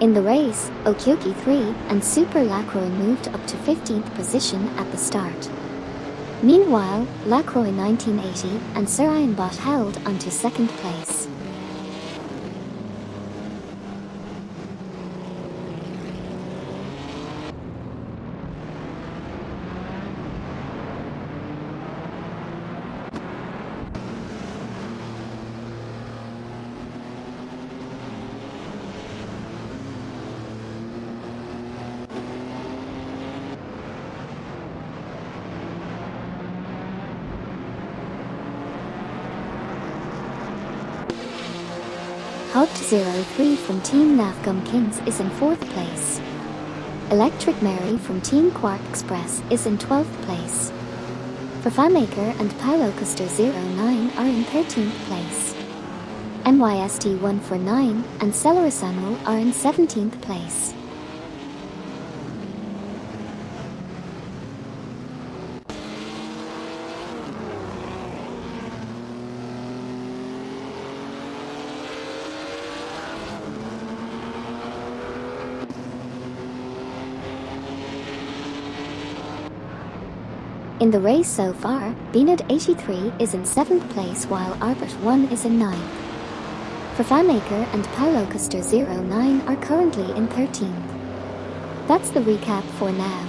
In the race, Okyoki 3 and Super Lacroix moved up to 15th position at the start. Meanwhile, Lacroix 1980 and Surianbot held onto 2nd place. Hugged 03 from Team Navgum Kings is in 4th place. Electric Mary from Team Quark Express is in 12th place. Fafamaker and Paulo Custer 09 are in 13th place. MYST 149 and Celerisano are in 17th place. In the race so far, Beanad 83 is in 7th place while Arbit 1 is in 9th. Fafamaker and Paulo Custer 09 are currently in 13th. That's the recap for now.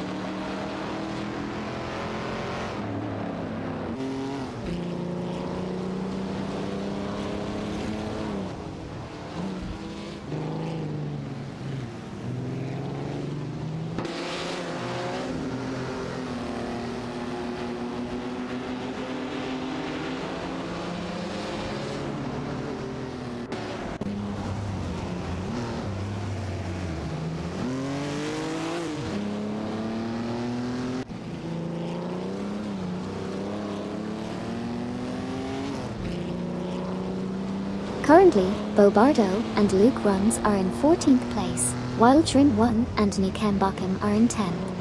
Currently, Bobardo and Luke Runs are in 14th place, while Trin 1 and Nikambakam are in 10th.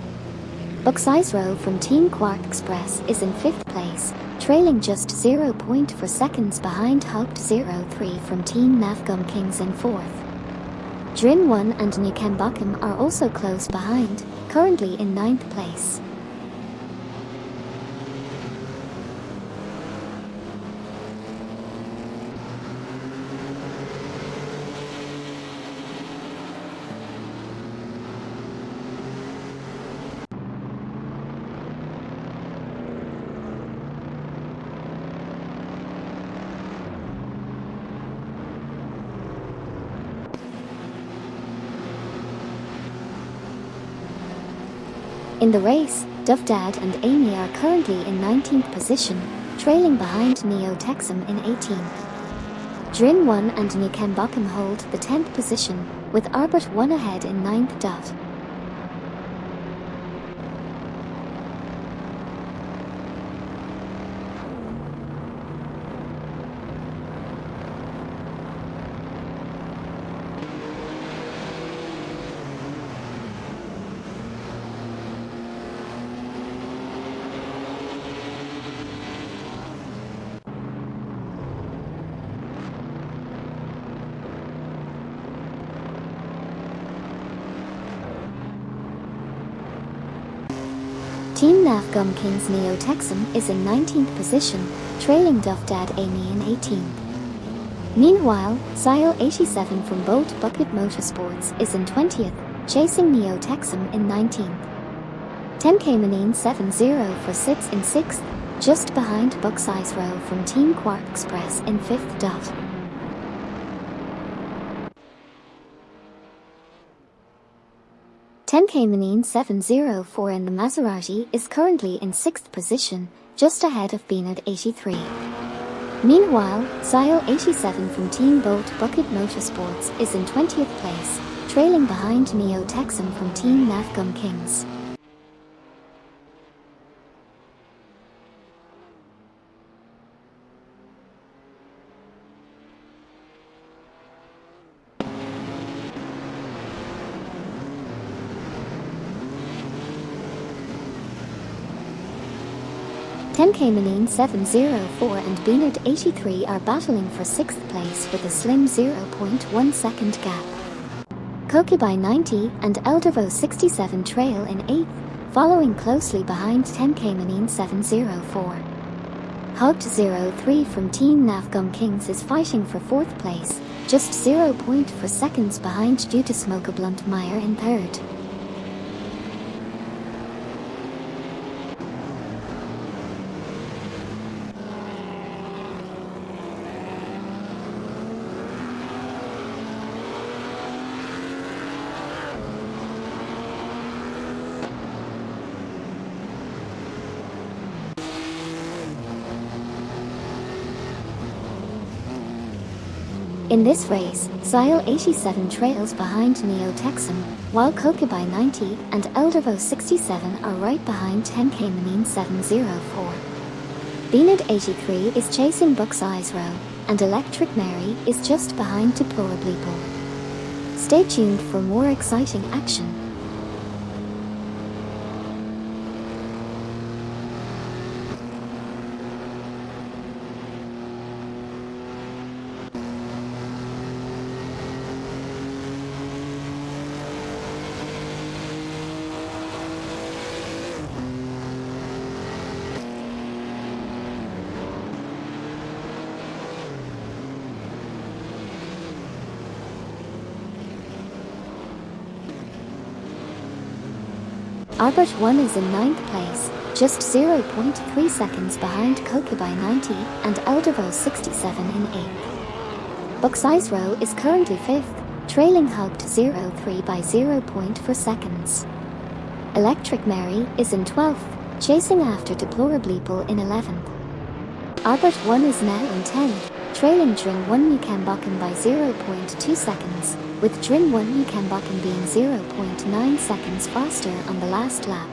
Buxizro from Team Quark Express is in 5th place, trailing just 0.4 seconds behind Hugged 03 from Team Navgum Kings in 4th. Drin 1 and Nikambakam are also close behind, currently in 9th place. In the race, Duvdad and Amy are currently in 19th position, trailing behind Neo Texum in 18th. Drin 1 and Nikambakam hold the 10th position, with Arbit 1 ahead in 9th dot. Team Navgum Kings Neo Texum is in 19th position, trailing Duvdad Amy in 18th. Meanwhile, Zyle 87 from Boat Bucket Motorsports is in 20th, chasing Neo Texum in 19th. 10K Manine 70 for sits in 6th, just behind Buxizro from Team Quark Express in 5th dot. Tenke Manine 704 in the Maserati is currently in 6th position, just ahead of Beanad 83. Meanwhile, Zyle 87 from Team Boat Bucket Motorsports is in 20th place, trailing behind Neo Texum from Team Navgum Kings. Tenke Manine 704 and Beanad 83 are battling for 6th place with a slim 0.1 second gap. Kokubai 90 and Eldervo 67 trail in 8th, following closely behind 10 Kamenin 704. Hugged 03 from Team Navgum Kings is fighting for 4th place, just 0.4 seconds behind due to Smoke Blunt Meyer in 3rd. In this race, Zyle 87 trails behind Neo Texan, while Kokubai 90 and Eldervo 67 are right behind 10 Kamenin 704. Beanad 83 is chasing Buck's Eyes Row, and Electric Mary is just behind Deplorably. Stay tuned for more exciting action. Albert 1 is in 9th place, just 0.3 seconds behind Kokubai 90 and Eldervo 67 in 8th. Buck's Eyes Row is currently 5th, trailing Hugged 03 by 0.4 seconds. Electric Mary is in 12th, chasing after Deplorably in 11th. Albert 1 is now in 10th, trailing Drin 1 Newcambocken by 0.2 seconds, with Drin 1 Newcambocken being 0.9 seconds faster on the last lap.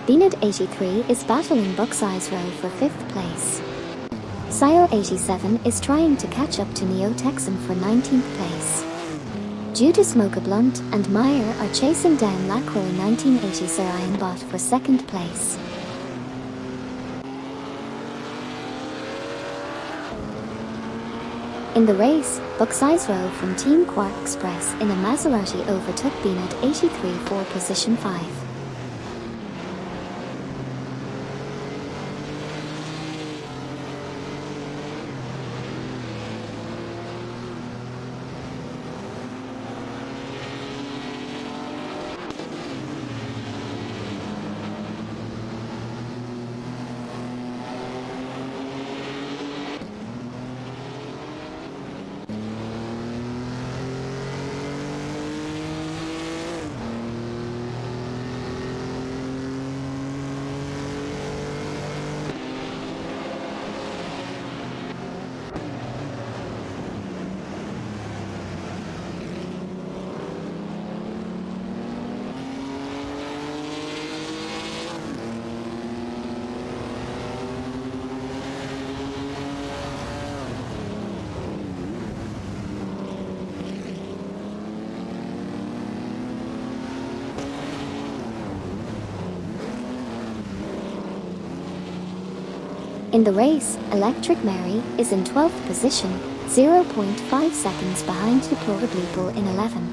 Beanad 83 is battling Buck's Eyes Row for 5th place. Zyle 87 is trying to catch up to Neo Texan for 19th place. Due to Smoke Blunt and Meyer are chasing down Lacroix 1980 Sarayan Bot for 2nd place. In the race, Buck's Eyes Row from Team Quark Express in a Maserati overtook Beanad 83 for position 5. In the race, Electric Mary is in 12th position, 0.5 seconds behind Deplorably in 11th.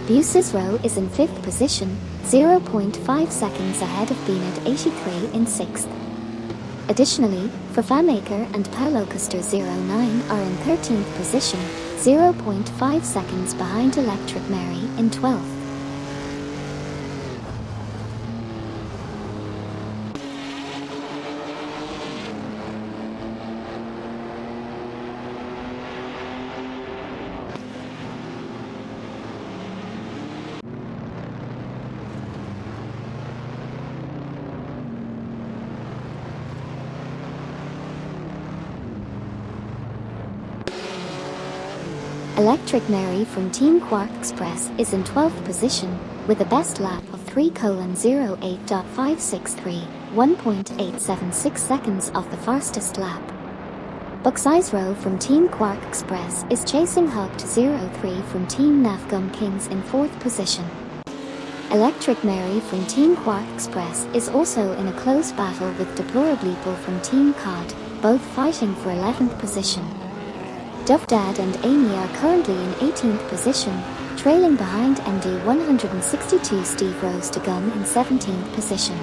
Buses Row is in 5th position, 0.5 seconds ahead of Beanad 83 in 6th. Additionally, Fafamaker and Paulo Custer 09 are in 13th position, 0.5 seconds behind Electric Mary in 12th. Electric Mary from Team Quark Express is in 12th position, with a best lap of 3:08.563, 1.876 seconds off the fastest lap. Buck's Eyes Row from Team Quark Express is chasing Hugged 03 from Team Navgum Kings in 4th position. Electric Mary from Team Quark Express is also in a close battle with Deplorably from Team COD, both fighting for 11th position. Duff Dad and Amy are currently in 18th position, trailing behind MD 162 Steve Rose to Gun in 17th position.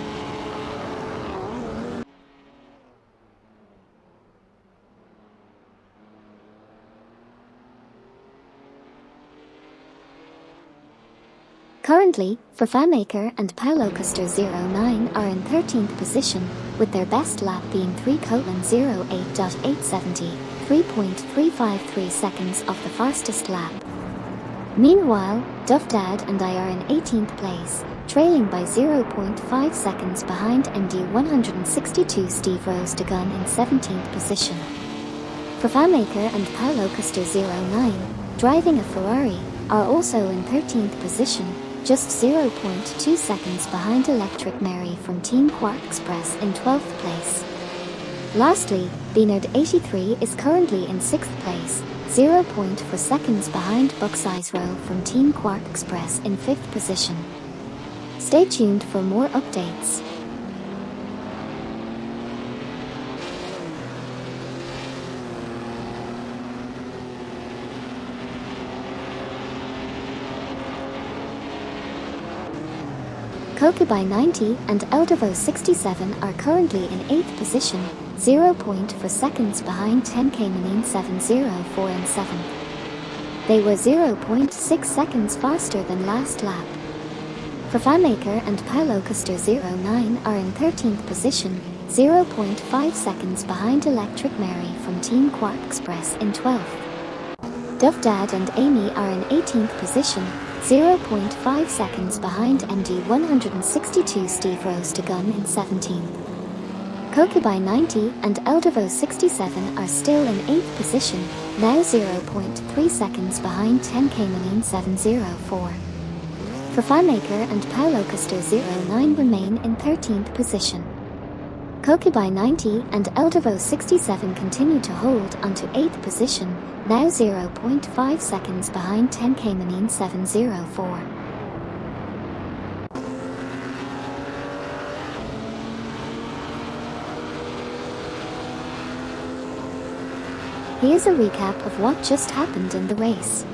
Currently, FanMaker and Paulo Custer 09 are in 13th position, with their best lap being 3:08.870, 3.353 seconds off the fastest lap. Meanwhile, Duff Dad and I are in 18th place, trailing by 0.5 seconds behind MD 162 Steve Rose to Gun in 17th position. FanMaker and Paulo Custer 09, driving a Ferrari, are also in 13th position, just 0.2 seconds behind Electric Mary from Team Quark Express in 12th place. Lastly, Beanard 83 is currently in 6th place, 0.4 seconds behind Buck's Row from Team Quark Express in 5th position. Stay tuned for more updates. Kokubai 90 and Eldervo 67 are currently in 8th position, 0.4 seconds behind 10K Manine 704 and 7th. They were 0.6 seconds faster than last lap. FanMaker and Paulo Custer 09 are in 13th position, 0.5 seconds behind Electric Mary from Team Quark Express in 12th. Duff Dad and Amy are in 18th position, 0.5 seconds behind MD 162 Steve Rose to Gun in 17th. Kokubai 90 and Eldervo 67 are still in 8th position, now 0.3 seconds behind 10K Manine 704. FanMaker and Paulo Custer 09 remain in 13th position. Kokubai 90 and Eldervo 67 continue to hold onto 8th position, now 0.5 seconds behind 10K Manine 704. Here's a recap of what just happened in the race.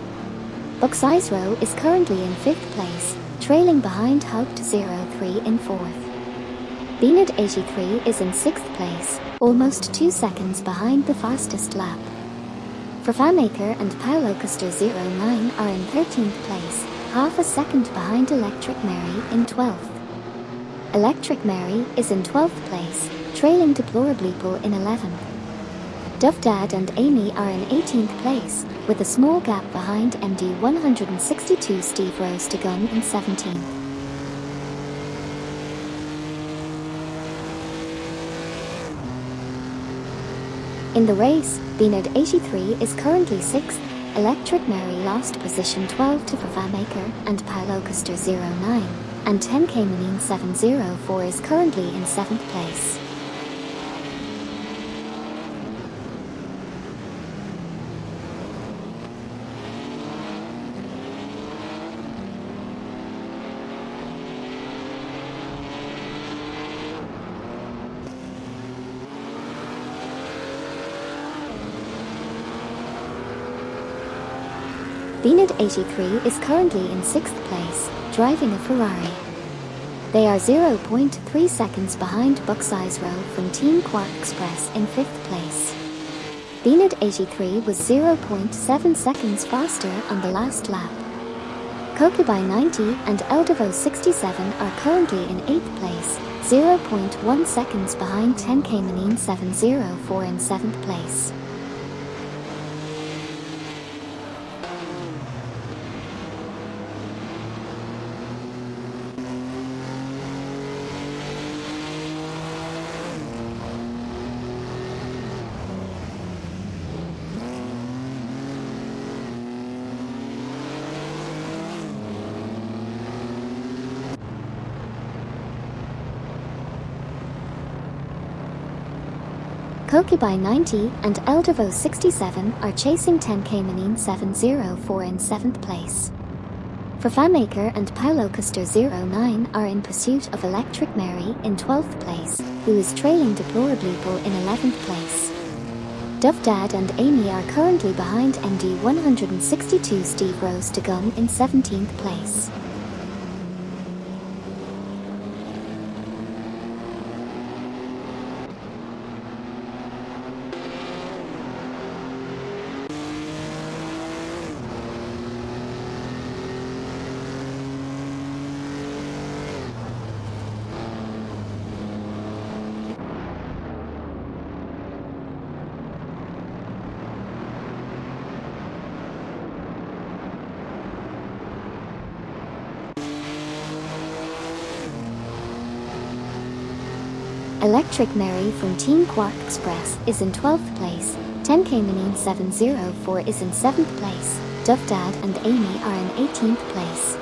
Buck's Row is currently in 5th place, trailing behind Haupt 03 in 4th. Beanard 83 is in 6th place, almost 2 seconds behind the fastest lap. FanMaker and Paulo Custer 09 are in 13th place, half a second behind Electric Mary in 12th. Electric Mary is in 12th place, trailing Deplorably Bull in 11th. Duff Dad and Amy are in 18th place, with a small gap behind MD 162 Steve Rose to Gun in 17th. In the race, Beanard 83 is currently 6th, Electric Mary lost position 12 to FanMaker and Paulo Custer 09, and 10K Manine 704 is currently in 7th place. Beanard 83 is currently in 6th place, driving a Ferrari. They are 0.3 seconds behind Buck's Row from Team Quark Express in 5th place. Beanard 83 was 0.7 seconds faster on the last lap. Kokubai 90 and Eldervo 67 are currently in 8th place, 0.1 seconds behind 10K Manine 704 in 7th place. Kokubai 90 and Eldervo 67 are chasing 10K Manine 704 in 7th place. FanMaker and Paulo Custer 09 are in pursuit of Electric Mary in 12th place, who is trailing Deplorably Bull in 11th place. Duff Dad and Amy are currently behind MD 162 Steve Rose to gun in 17th place. Electric Mary from Team Quark Express is in 12th place. 10K Manine 704 is in 7th place. Duff Dad and Amy are in 18th place.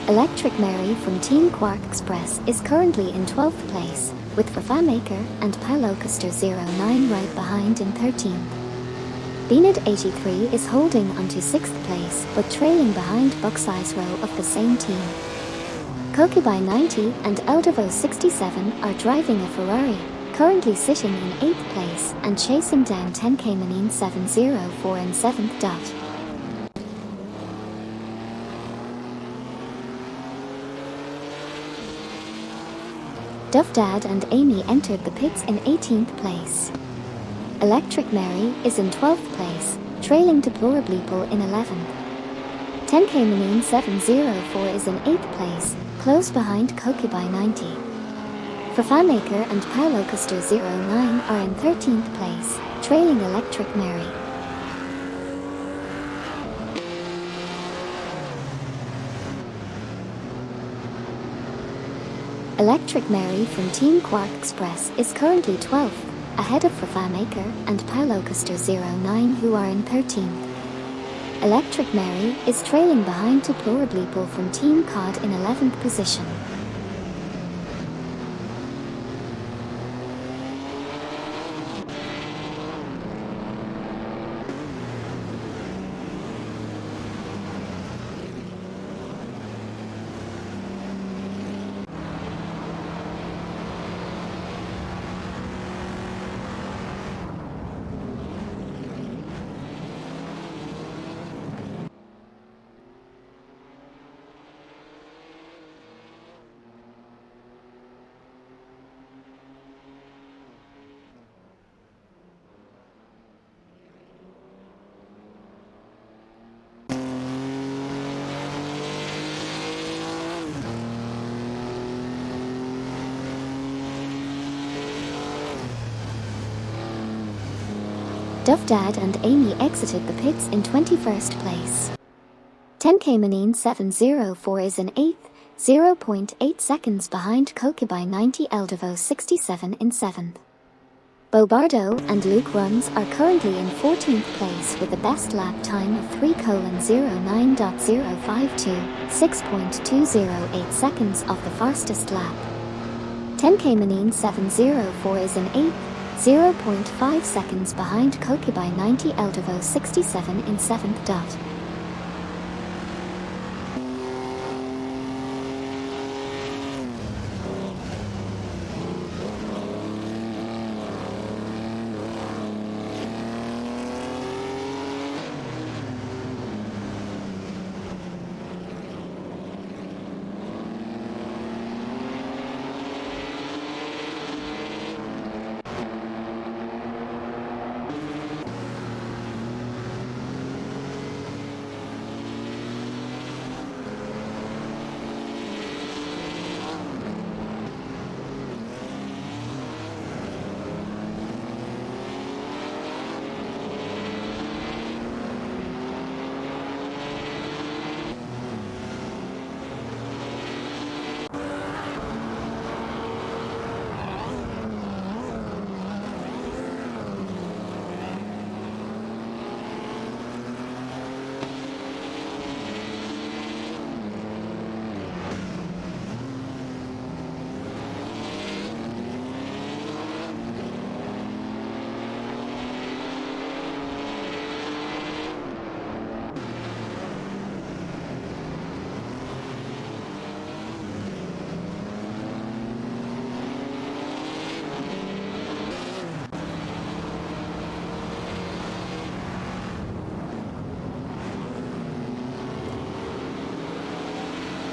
Electric Mary from Team Quark Express is currently in 12th place, with Fafamaker and Pilocaster09 right behind in 13th. Beanid83 is holding onto 6th place, but trailing behind Bucksize Row of the same team. Kokubai90 and Eldevo67 are driving a Ferrari, currently sitting in 8th place and chasing down 10K Manine 704 in 7th dot. Duff Dad and Amy entered the pits in 18th place. Electric Mary is in 12th place, trailing Deplorableeple in 11th. 10K Manine 704 is in 8th place, close behind Kokubai90. Fafamaker and Pilocaster09 are in 13th place, trailing Electric Mary. Electric Mary from Team Quark Express is currently 12th, ahead of Fafamaker and Pilocaster09 who are in 13th. Electric Mary is trailing behind Deplorableeple from Team COD in 11th position. Duff Dad and Amy exited the pits in 21st place. 10K Manine 704 is in 8th, 0.8 seconds behind Kokubai90 Eldevo67 in 7th. Bobardo and Luke Runs are currently in 14th place with the best lap time of 3:09.052, 6.208 seconds off the fastest lap. 10K Manine 704 is in 8th, 0.5 seconds behind Kokubai90 Eldevo67 in 7th dot.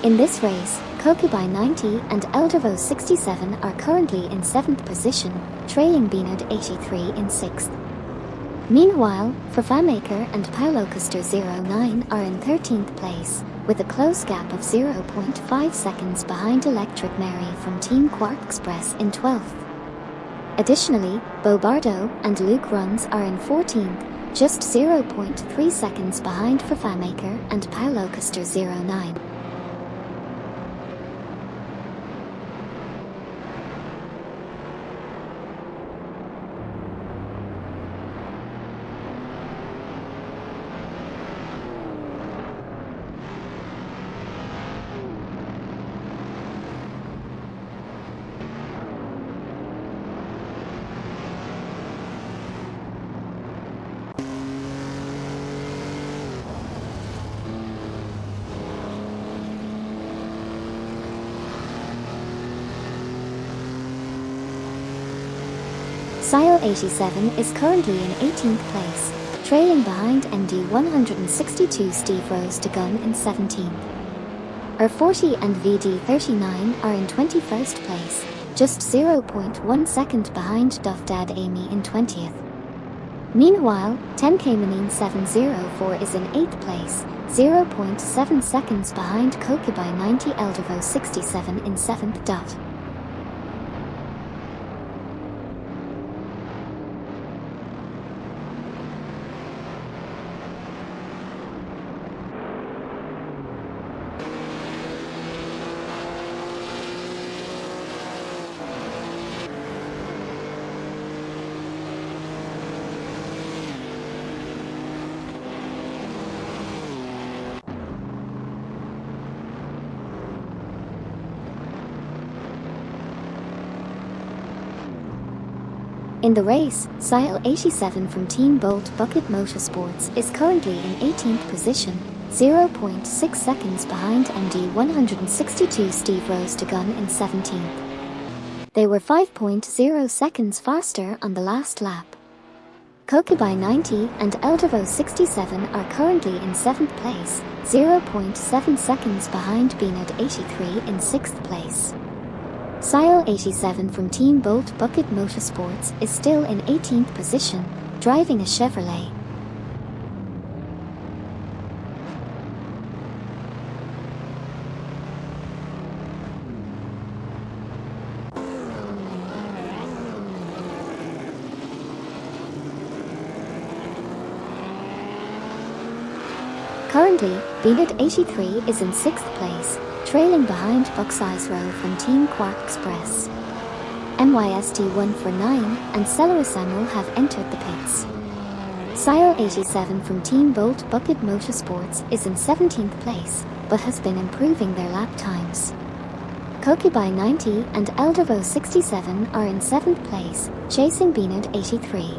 In this race, Kokubai 90 and Eldervo 67 are currently in 7th position, trailing Beanard 83 in 6th. Meanwhile, Fafamaker and Paulo Custer 09 are in 13th place, with a close gap of 0.5 seconds behind Electric Mary from Team Quark Express in 12th. Additionally, Bobardo and Luke Runs are in 14th, just 0.3 seconds behind Fafamaker and Paulo Custer 09. Sile 87 is currently in 18th place, trailing behind MD 162 Steve Rose to gun in 17th. R40 and VD 39 are in 21st place, just 0.1 second behind Duff Dad Amy in 20th. Meanwhile, 10K Manine 704 is in 8th place, 0.7 seconds behind Kokubai 90 Eldervo 67 in 7th. In the race, Sile 87 from Team Bolt Bucket Motorsports is currently in 18th position, 0.6 seconds behind MD 162 Steve Rose to gun in 17th. They were 5.0 seconds faster on the last lap. Kokubai 90 and Eldervo 67 are currently in 7th place, 0.7 seconds behind Beanard 83 in 6th place. Sile 87 from Team Bolt Bucket Motorsports is still in 18th position, driving a Chevrolet. Currently, Beanard 83 is in 6th place, trailing behind Bucksize Row from Team Quark Express. MYST 149 and Celery Samuel have entered the pits. Sile 87 from Team Bolt Bucket Motorsports is in 17th place, but has been improving their lap times. Kokubai 90 and Eldervo 67 are in 7th place, chasing Beanard 83.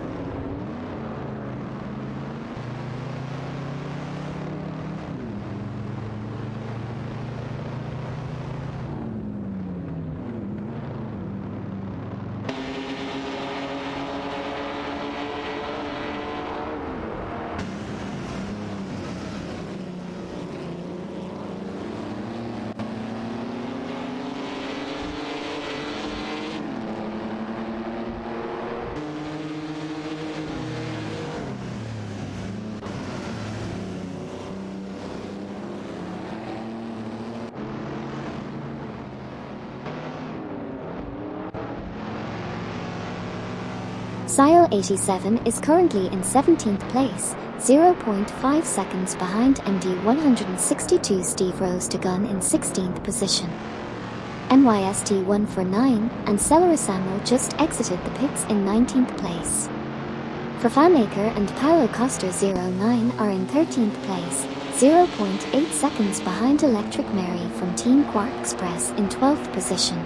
Sile 87 is currently in 17th place, 0.5 seconds behind MD 162 Steve Rose to gun in 16th position. MYST 149 and Celery Samuel just exited the pits in 19th place. Fafamaker and Paulo Costa 09 are in 13th place, 0.8 seconds behind Electric Mary from Team Quark Express in 12th position.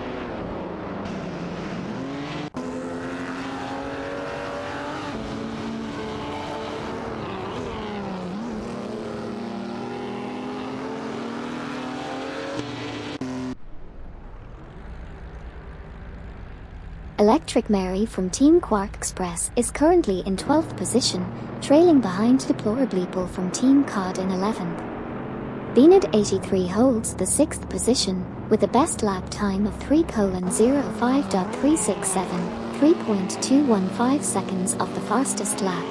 Electric Mary from Team Quark Express is currently in 12th position, trailing behind Deplorableeple from Team COD in 11th. Beaned 83 holds the 6th position, with a best lap time of 3:05.367, 3.215 seconds off the fastest lap.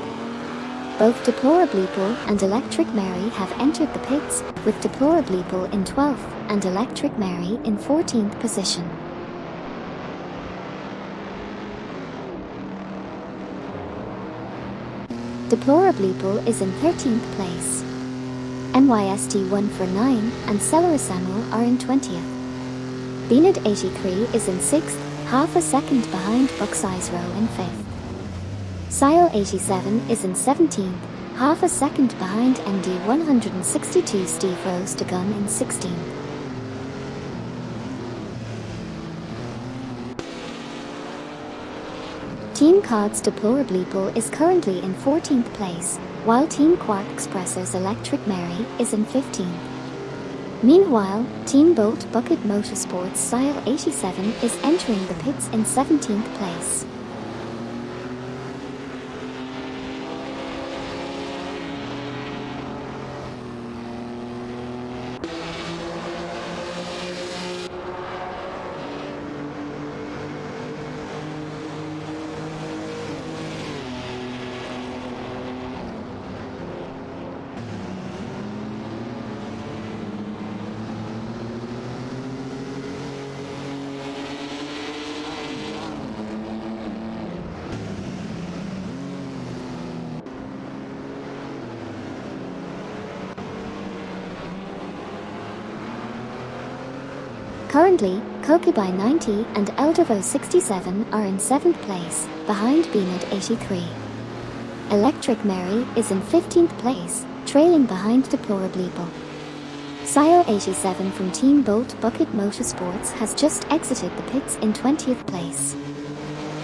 Both Deplorableeple and Electric Mary have entered the pits, with Deplorableeple in 12th and Electric Mary in 14th position. Deplorableeple is in 13th place. NYST 149 and Celerisamo are in 20th. Beaned 83 is in 6th, half a second behind Buck's Row in 5th. Sile 87 is in 17th, half a second behind MD 162 Steve Rose to Gun in 16th. Team Cod's Deplorableeple is currently in 14th place, while Team Quark Expressor's Electric Mary is in 15th. Meanwhile, Team Bolt Bucket Motorsports Sile 87 is entering the pits in 17th place. Currently, Kokubai 90 and Eldervo 67 are in 7th place, behind Beaned 83. Electric Mary is in 15th place, trailing behind Deplorableeple. Sile 87 from Team Bolt Bucket Motorsports has just exited the pits in 20th place.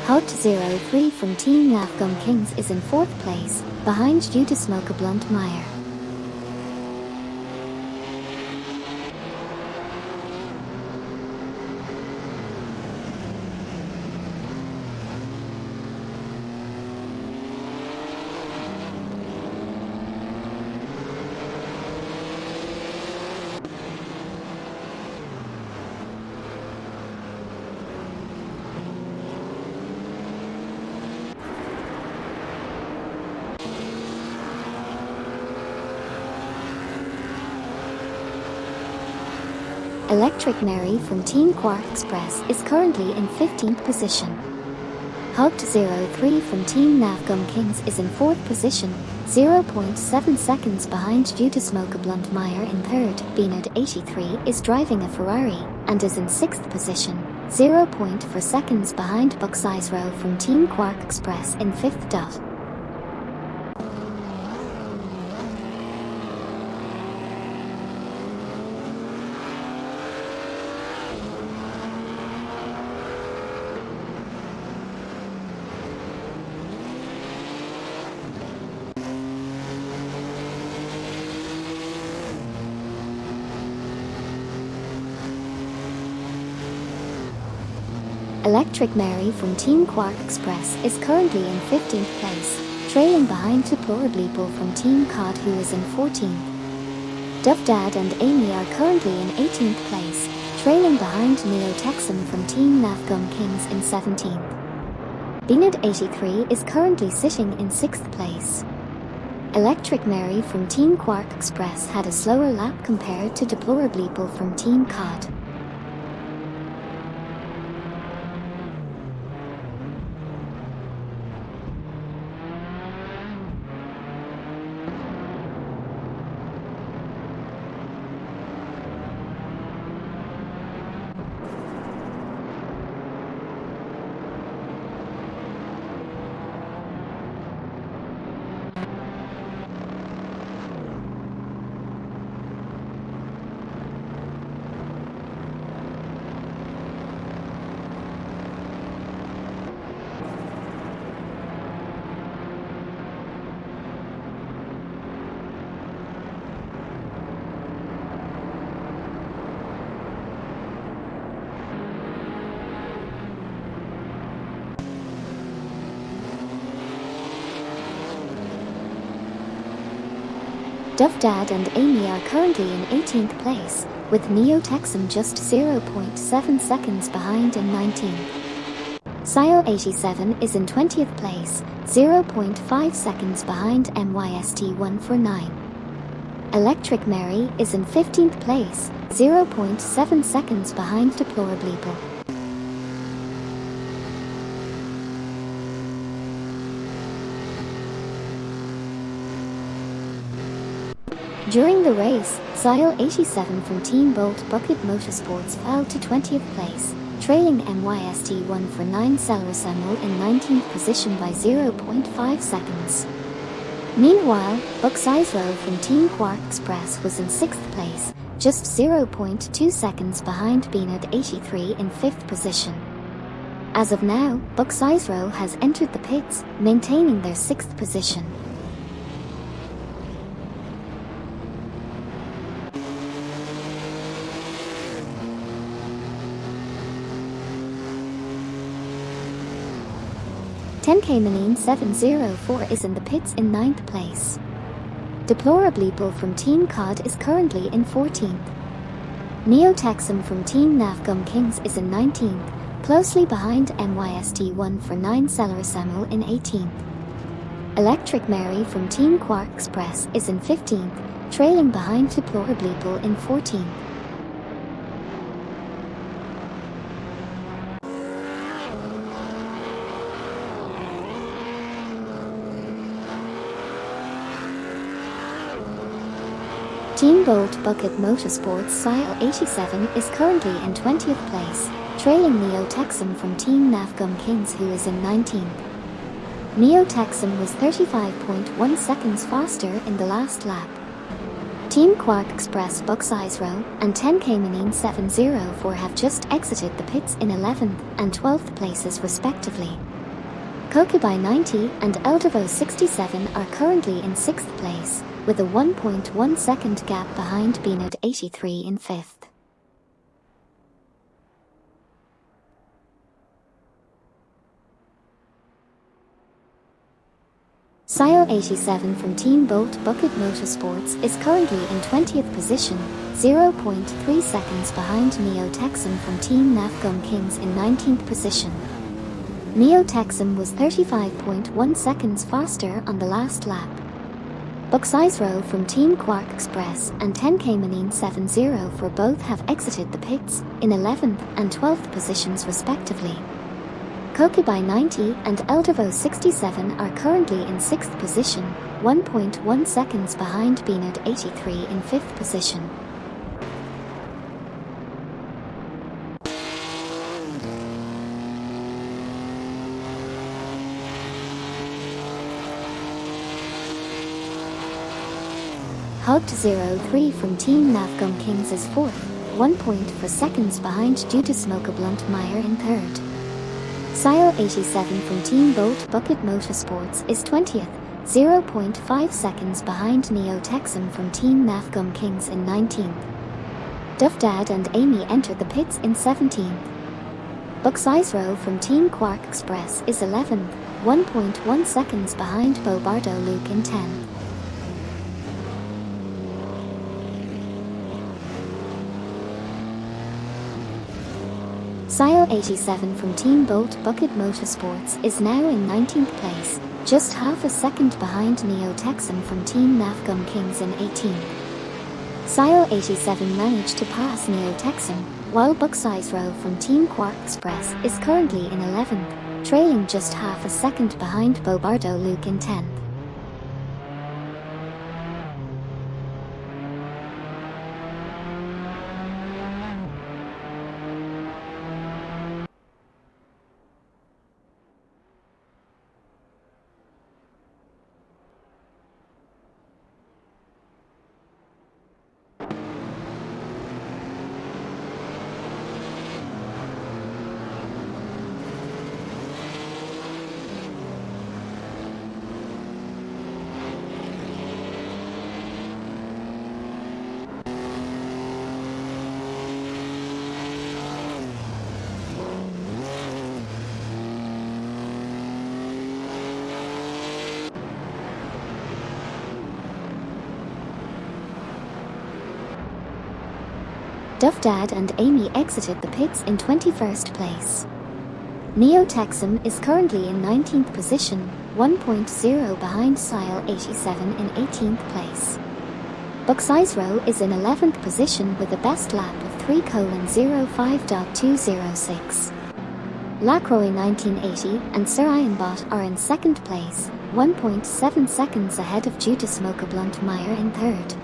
Hugged 03 from Team Nafgum Kings is in 4th place, behind Due to Smoke a Blunt Meyer. Electric Mary from Team Quark Express is currently in 15th position. Hugged 03 from Team Nafgum Kings is in 4th position, 0.7 seconds behind Due to Smoke a Blunt Meyer in 3rd. Beaned 83 is driving a Ferrari and is in 6th position, 0.4 seconds behind Buck's Row from Team Quark Express in 5th. Electric Mary from Team Quark Express is currently in 15th place, trailing behind Deplorableeple from Team Cod who is in 14th. Duff Dad and Amy are currently in 18th place, trailing behind Neo Texan from Team Nafgum Kings in 17th. Beaned 83 is currently sitting in 6th place. Electric Mary from Team Quark Express had a slower lap compared to Deplorableeple from Team Cod. Duff Dad and Amy are currently in 18th place, with Neo Texan just 0.7 seconds behind in 19th. Sile 87 is in 20th place, 0.5 seconds behind MYST 149. Electric Mary is in 15th place, 0.7 seconds behind Deplorableeple. During the race, Sile 87 from Team Bolt Bucket Motorsports fell to 20th place, trailing MYST 149 Selresemel in 19th position by 0.5 seconds. Meanwhile, Buck Sizero from Team Quark Express was in 6th place, just 0.2 seconds behind Beanad 83 in 5th position. As of now, Buck Sizero has entered the pits, maintaining their 6th position. Tenkamanine 704 is in the pits in 9th place. Deplorableeple from Team COD is currently in 14th. Neo Texan from Team Navgum Kings is in 19th, closely behind MYST 149 Selresemel in 18th. Electric Mary from Team Quark Express is in 15th, trailing behind Deplorableeple in 14th. Team Bolt Bucket Motorsports Sile 87 is currently in 20th place, trailing Neo Texan from Team Navgum Kings who is in 19th. Neo Texan was 35.1 seconds faster in the last lap. Team Quark Express Buck Sizero and Tenkamanine 704 have just exited the pits in 11th and 12th places respectively. Kokubai 90 and Eldervo 67 are currently in 6th place, with a 1.1 second gap behind Beanad 83 in 5th. Sile 87 from Team Bolt Bucket Motorsports is currently in 20th position, 0.3 seconds behind Neo Texan from Team Navgum Kings in 19th position. Neo Texan was 35.1 seconds faster on the last lap. Buck Sizero from Team Quark Express and Tenkamanine 704 both have exited the pits in 11th and 12th positions respectively. Kokubai 90 and Eldervo 67 are currently in 6th position, 1.1 seconds behind Beanad 83 in 5th position. Hugged 03 from Team Navgum Kings is 4th, 1 point for seconds behind due to Smoke a Blunt Meyer in 3rd. Sile 87 from Team Bolt Bucket Motorsports is 20th, 0.5 seconds behind Neo Texan from Team Navgum Kings in 19th. Duff Dad and Amy entered the pits in 17th. Buck Sizero from Team Quark Express is 11th, 1.1 seconds behind Bobardo Luke in 10th. Sile 87 from Team Bolt Bucket Motorsports is now in 19th place, just half a second behind Neo Texan from Team Navgum Kings in 18th. Sile 87 managed to pass Neo Texan, while Buck Sizero from Team Quark Express is currently in 11th, trailing just half a second behind Bobardo Luke in 10th. Duff Dad and Amy exited the pits in 21st place. Neo Texum is currently in 19th position, 1.0 behind Sile 87 in 18th place. Bucksize Row is in 11th position with a best lap of 3:05.206. Lacroix 1980 and Sir Ironbot are in 2nd place, 1.7 seconds ahead of Due to Smoke a Blunt Meyer in 3rd.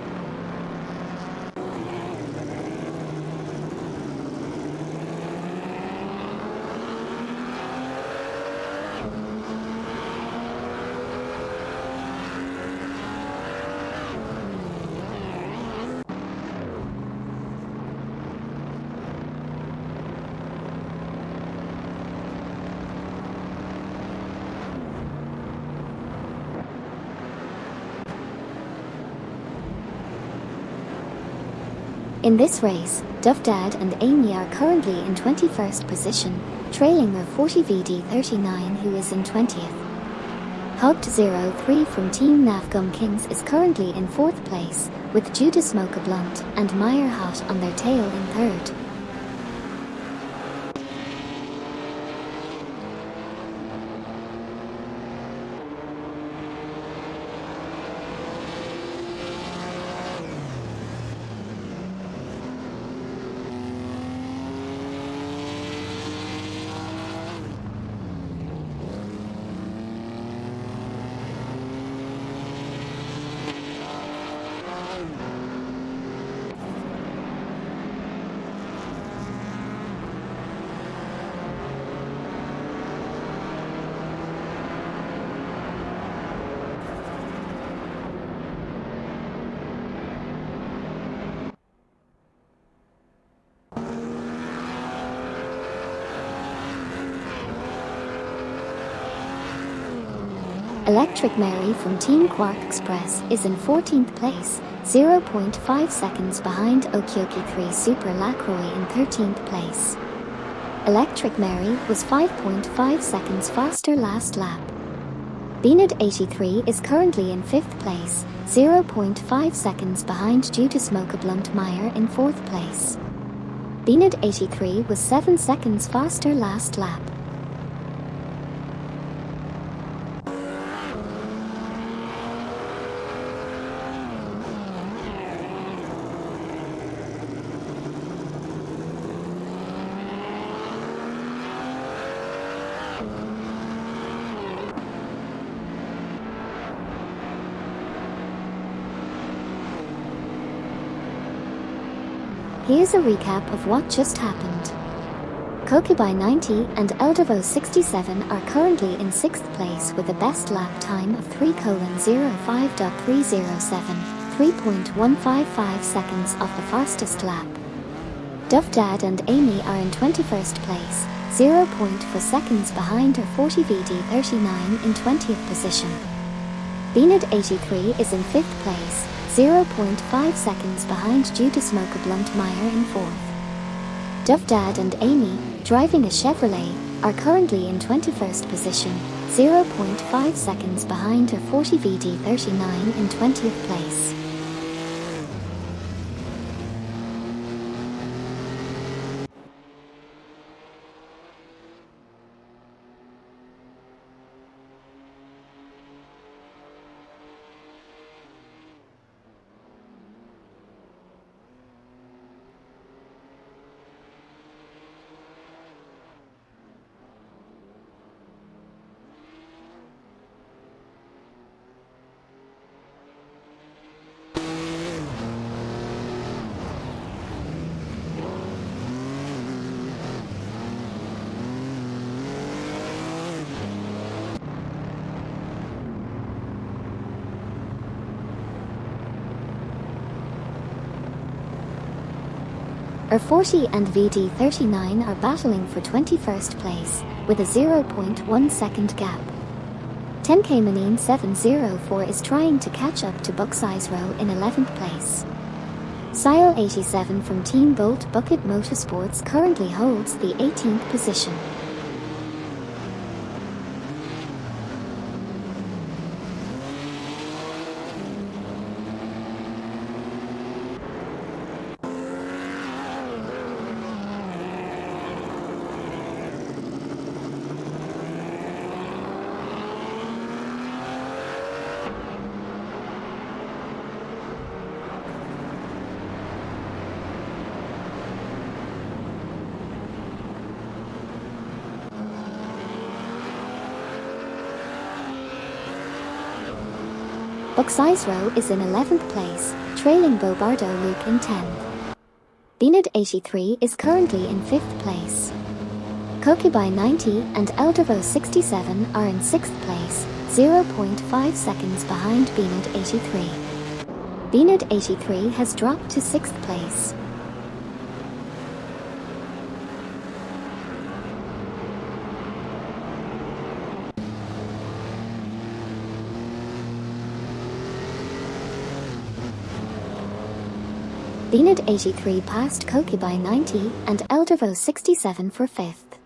In this race, Duff Dad and Amy are currently in 21st position, trailing their 40 VD39 who is in 20th. Hugged 03 from Team Nafgum Kings is currently in 4th place, with Due to Smoke a Blunt and Meyer Hot on their tail in 3rd. Electric Mary from Team Quark Express is in 14th place, 0.5 seconds behind Okioki 3 Super Lacroix in 13th place. Electric Mary was 5.5 seconds faster last lap. Beanad 83 is currently in 5th place, 0.5 seconds behind Due to Smoke a Blunt Meyer in 4th place. Beanad 83 was 7 seconds faster last lap. Here's a recap of what just happened. Kokubai 90 and Eldevo 67 are currently in 6th place with a best lap time of 3:05.307, 3.155 seconds off the fastest lap. Duff Dad and Amy are in 21st place, 0.4 seconds behind her 40 VD39 in 20th position. Beanad 83 is in 5th place, 0.5 seconds behind Due to Smoke a Blunt Meyer in 4th. Duff Dad and Amy, driving a Chevrolet, are currently in 21st position, 0.5 seconds behind her 40 VD39 in 20th place. R40 and VD39 are battling for 21st place, with a 0.1 second gap. 10K Manine 704 is trying to catch up to Bucksize Row in 11th place. Sile 87 from Team Bolt Bucket Motorsports currently holds the 18th position. Buckseyes Row is in 11th place, trailing Bobardo Luke in 10th. Beanad 83 is currently in 5th place. Kokubai 90 and Eldervo 67 are in 6th place, 0.5 seconds behind Beanad 83. Beanad 83 has dropped to 6th place. Beanad 83 passed Kokubai 90 and Eldervo 67 for 5th.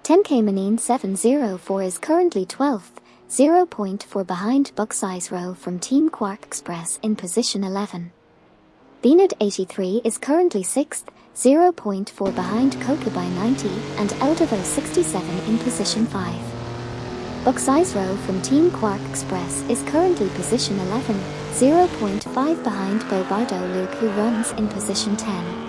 10K Manine 704 is currently 12th, 0.4 behind Buckseyes Row from Team Quark Express in position 11. Beanad 83 is currently 6th, 0.4 behind Kokubai 90 and Eldervo 67 in position 5. Buckseyes Row from Team Quark Express is currently position 11, 0.5 behind Bobardo Luke, who runs in position 10.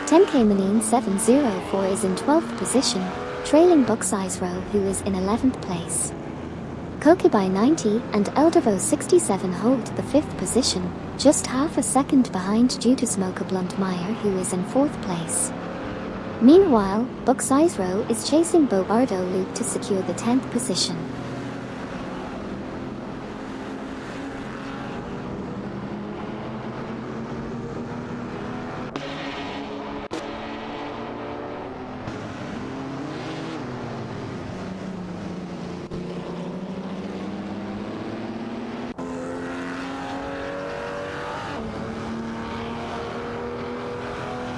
Tenke Manine 704 is in 12th position, trailing Buckseyes Row, who is in 11th place. Kokubai 90 and Eldervo 67 hold the 5th position, just half a second behind Judas Mocha Bluntmeyer, who is in 4th place. Meanwhile, Buckseyes Row is chasing Bobardo Luke to secure the 10th position.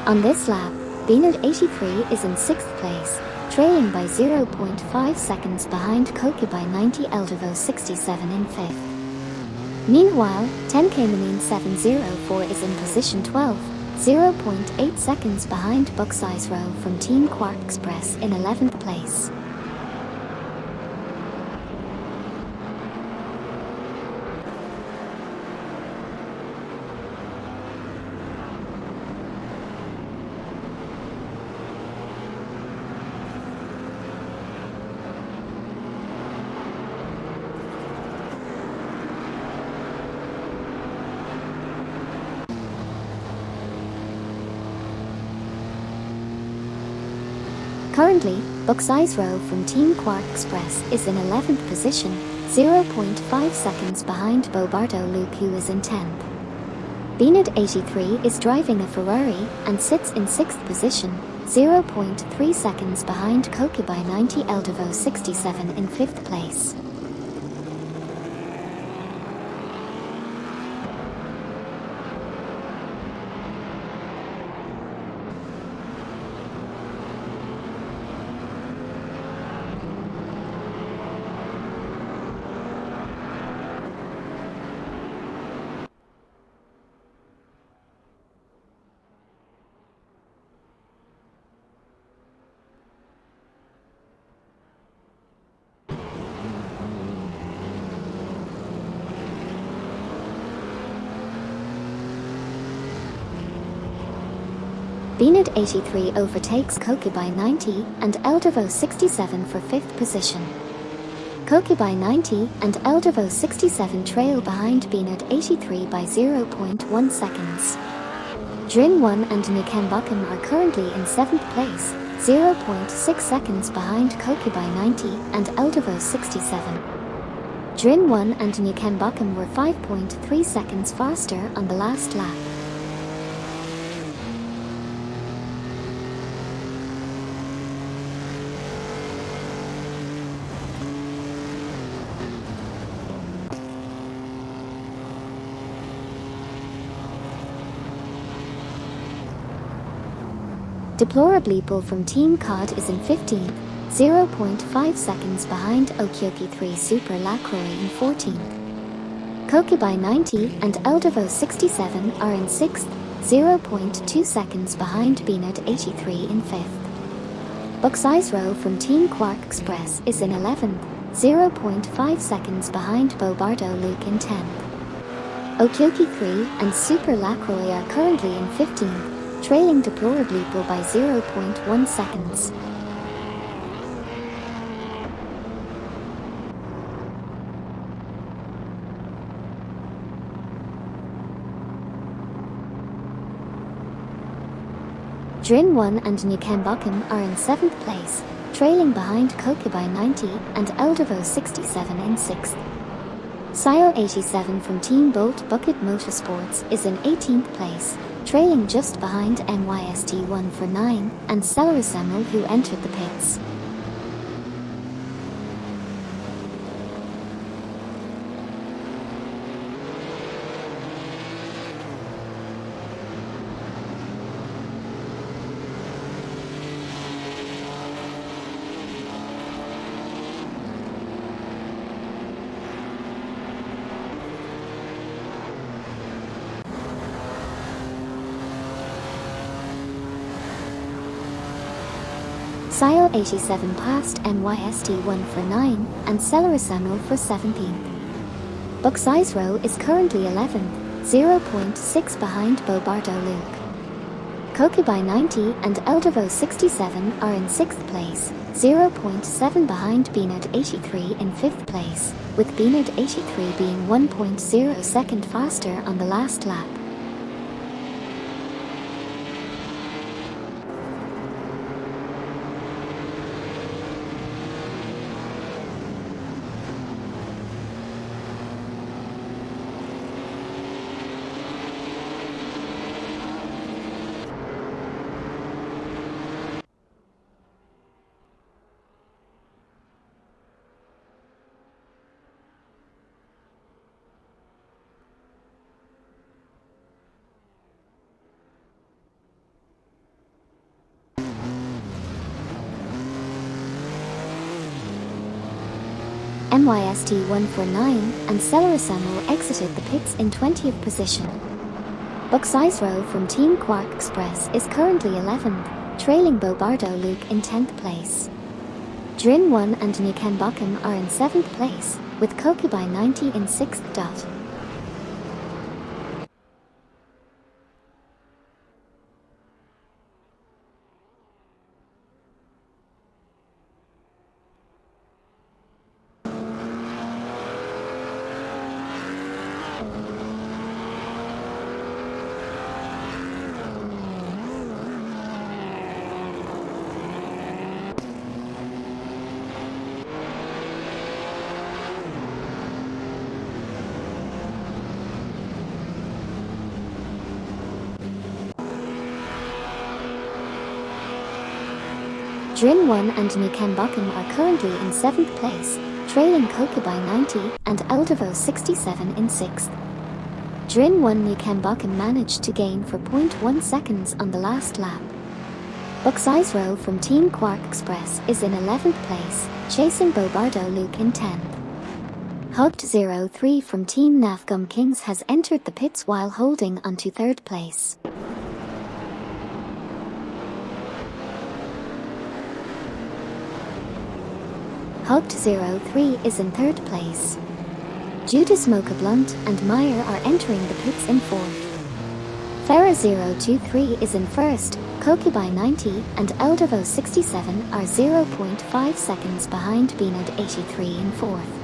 On this lap, Beanad 83 is in 6th place, trailing by 0.5 seconds behind Kokubai 90, Eldervo 67 in 5th. Meanwhile, 10K Manine 704 is in position 12, 0.8 seconds behind Buckseyes Row from Team Quark Express in 11th place. Currently, Buckseyes Row from Team Quark Express is in 11th position, 0.5 seconds behind Bobardo Luke, who is in 10th. Beanad 83 is driving a Ferrari and sits in 6th position, 0.3 seconds behind Kokubai 90, Eldervo 67 in 5th place. Beanad 83 overtakes Kokubai 90 and Eldervo 67 for 5th position. Kokubai 90 and Eldervo 67 trail behind Beanad 83 by 0.1 seconds. Drin 1 and Nikembakum are currently in 7th place, 0.6 seconds behind Kokubai 90 and Eldervo 67. Drin 1 and Nikembakum were 5.3 seconds faster on the last lap. Deplorably Pull from Team COD is in 15th, 0.5 seconds behind Okyoki 3 Super Lacroix in 14th. Koki by 90 and Eldevo 67 are in 6th, 0.2 seconds behind Beanard 83 in 5th. Buck's Row from Team Quark Express is in 11th, 0.5 seconds behind Bobardo Luke in 10th. Okyoki 3 and Super Lacroix are currently in 15th, trailing Deplorably Pull by 0.1 seconds. Drin 1 and Nukembakum are in 7th place, trailing behind Koki by 90 and Eldevo 67 in 6th. Sio 87 from Team Bolt Bucket Motorsports is in 18th place, trailing just behind NYST 1 for 9 and Celerisemo, who entered the pits. Sio 87 passed NYST 1 for 9 and Celerisemo for 17th. Buck's Row is currently 11th, 0.6 behind Bobardo Luke. Koki by 90 and Eldevo 67 are in 6th place, 0.7 behind Beanard 83 in 5th place, with Beanard 83 being 1.0 second faster on the last lap. NYST 1 for 9 and Celerisemo exited the pits in 20th position. Buck's Row from Team Quark Express is currently 11th, trailing Bobardo Luke in 10th place. Drin 1 and Nukembakum are in 7th place, with Koki by 90 in 6th dot. Drin 1 and Nukembakum are currently in 7th place, trailing Koki by 90 and Eldevo 67 in 6th. Drin 1 Nukembakum managed to gain for 0.1 seconds on the last lap. Buck's Row from Team Quark Express is in 11th place, chasing Bobardo Luke in 10th. Hugged 03 from Team Navgum Kings has entered the pits while holding onto 3rd place. Hugged 03 is in 3rd place. Judas Mocha Blunt and Meyer are entering the pits in 4th. Farah 023 is in 1st, Koki by 90 and Eldevo 67 are 0.5 seconds behind Beanard 83 in 4th.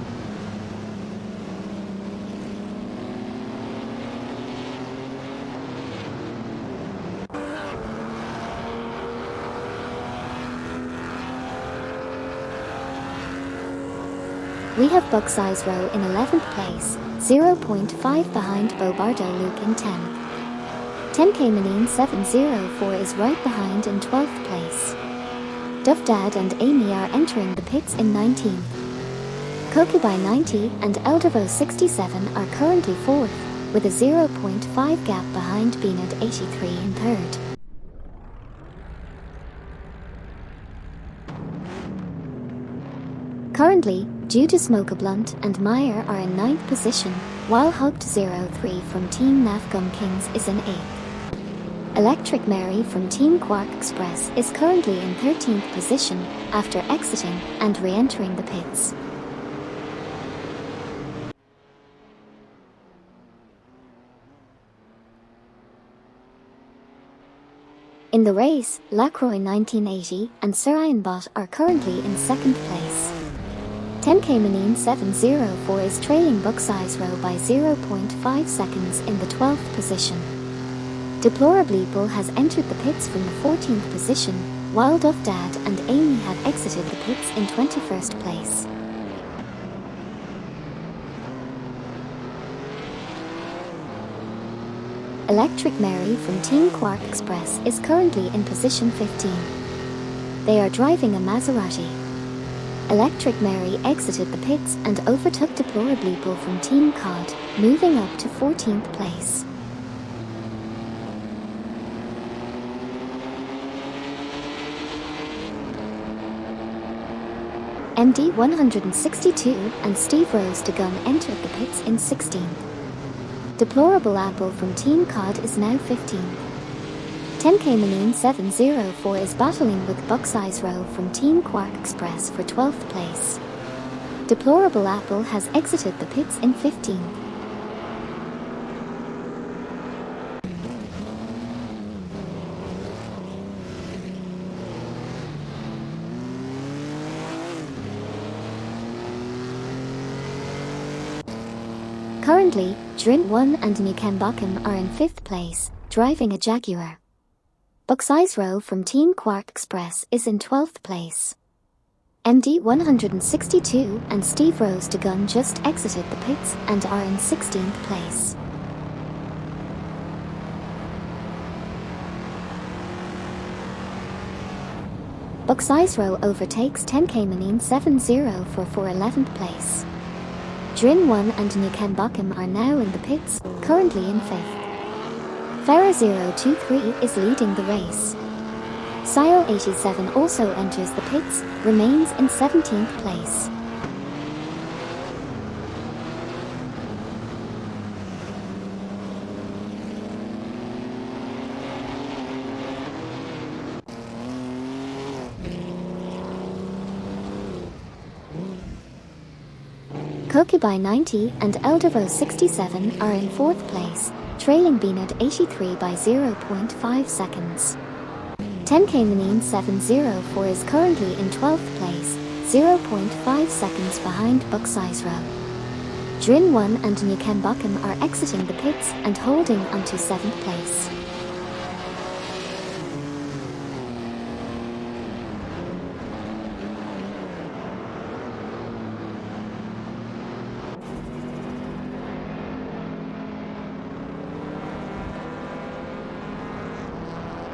We have Buck's Row in 11th place, 0.5 behind Bobardo Luke in 10th. 10K Manine 704 is right behind in 12th place. Duff Dad and Amy are entering the pits in 19th. Koki by 90 and Eldevo 67 are currently 4th, with a 0.5 gap behind Beanard 83 in 3rd. Currently, due to Smoke a Blunt and Meyer are in 9th position, while Hugged 03 from Team Navgum Kings is in 8th. Electric Mary from Team Quark Express is currently in 13th position after exiting and re-entering the pits. In the race, Lacroix 1980 and Sir Ironbot are currently in 2nd place. 10K Manine 704 is trailing Bucksize Row by 0.5 seconds in the 12th position. Deplorableeple has entered the pits from the 14th position, while Duff Dad and Amy have exited the pits in 21st place. Electric Mary from Team Quark Express is currently in position 15. They are driving a Maserati. Electric Mary exited the pits and overtook Deplorableeple from Team COD, moving up to 14th place. MD 162 and Steve Rose to Gun entered the pits in 16th. Deplorable Apple from Team COD is now 15th. 10K Manine 704 is battling with Bucksize Row from Team Quark Express for 12th place. Deplorable Apple has exited the pits in 15th. Currently, Drin 1 and Newcambochum are in 5th place, driving a Jaguar. Bucksize Row from Team Quark Express is in 12th place. MD 162 and Steve Rose to Gun just exited the pits and are in 16th place. Bucksize Row overtakes 10K Manine 704 for 11th place. Drin 1 and Newcambochum are now in the pits, currently in 5th. Farah 023 is leading the race. Sile 87 also enters the pits, remains in 17th place. Kokubai 90 and Eldervo 67 are in 4th place, trailing Beanut 83 by 0.5 seconds. 10K Manine 704 is currently in 12th place, 0.5 seconds behind Bucksize Row. Drin 1 and Newcambochum are exiting the pits and holding onto 7th place.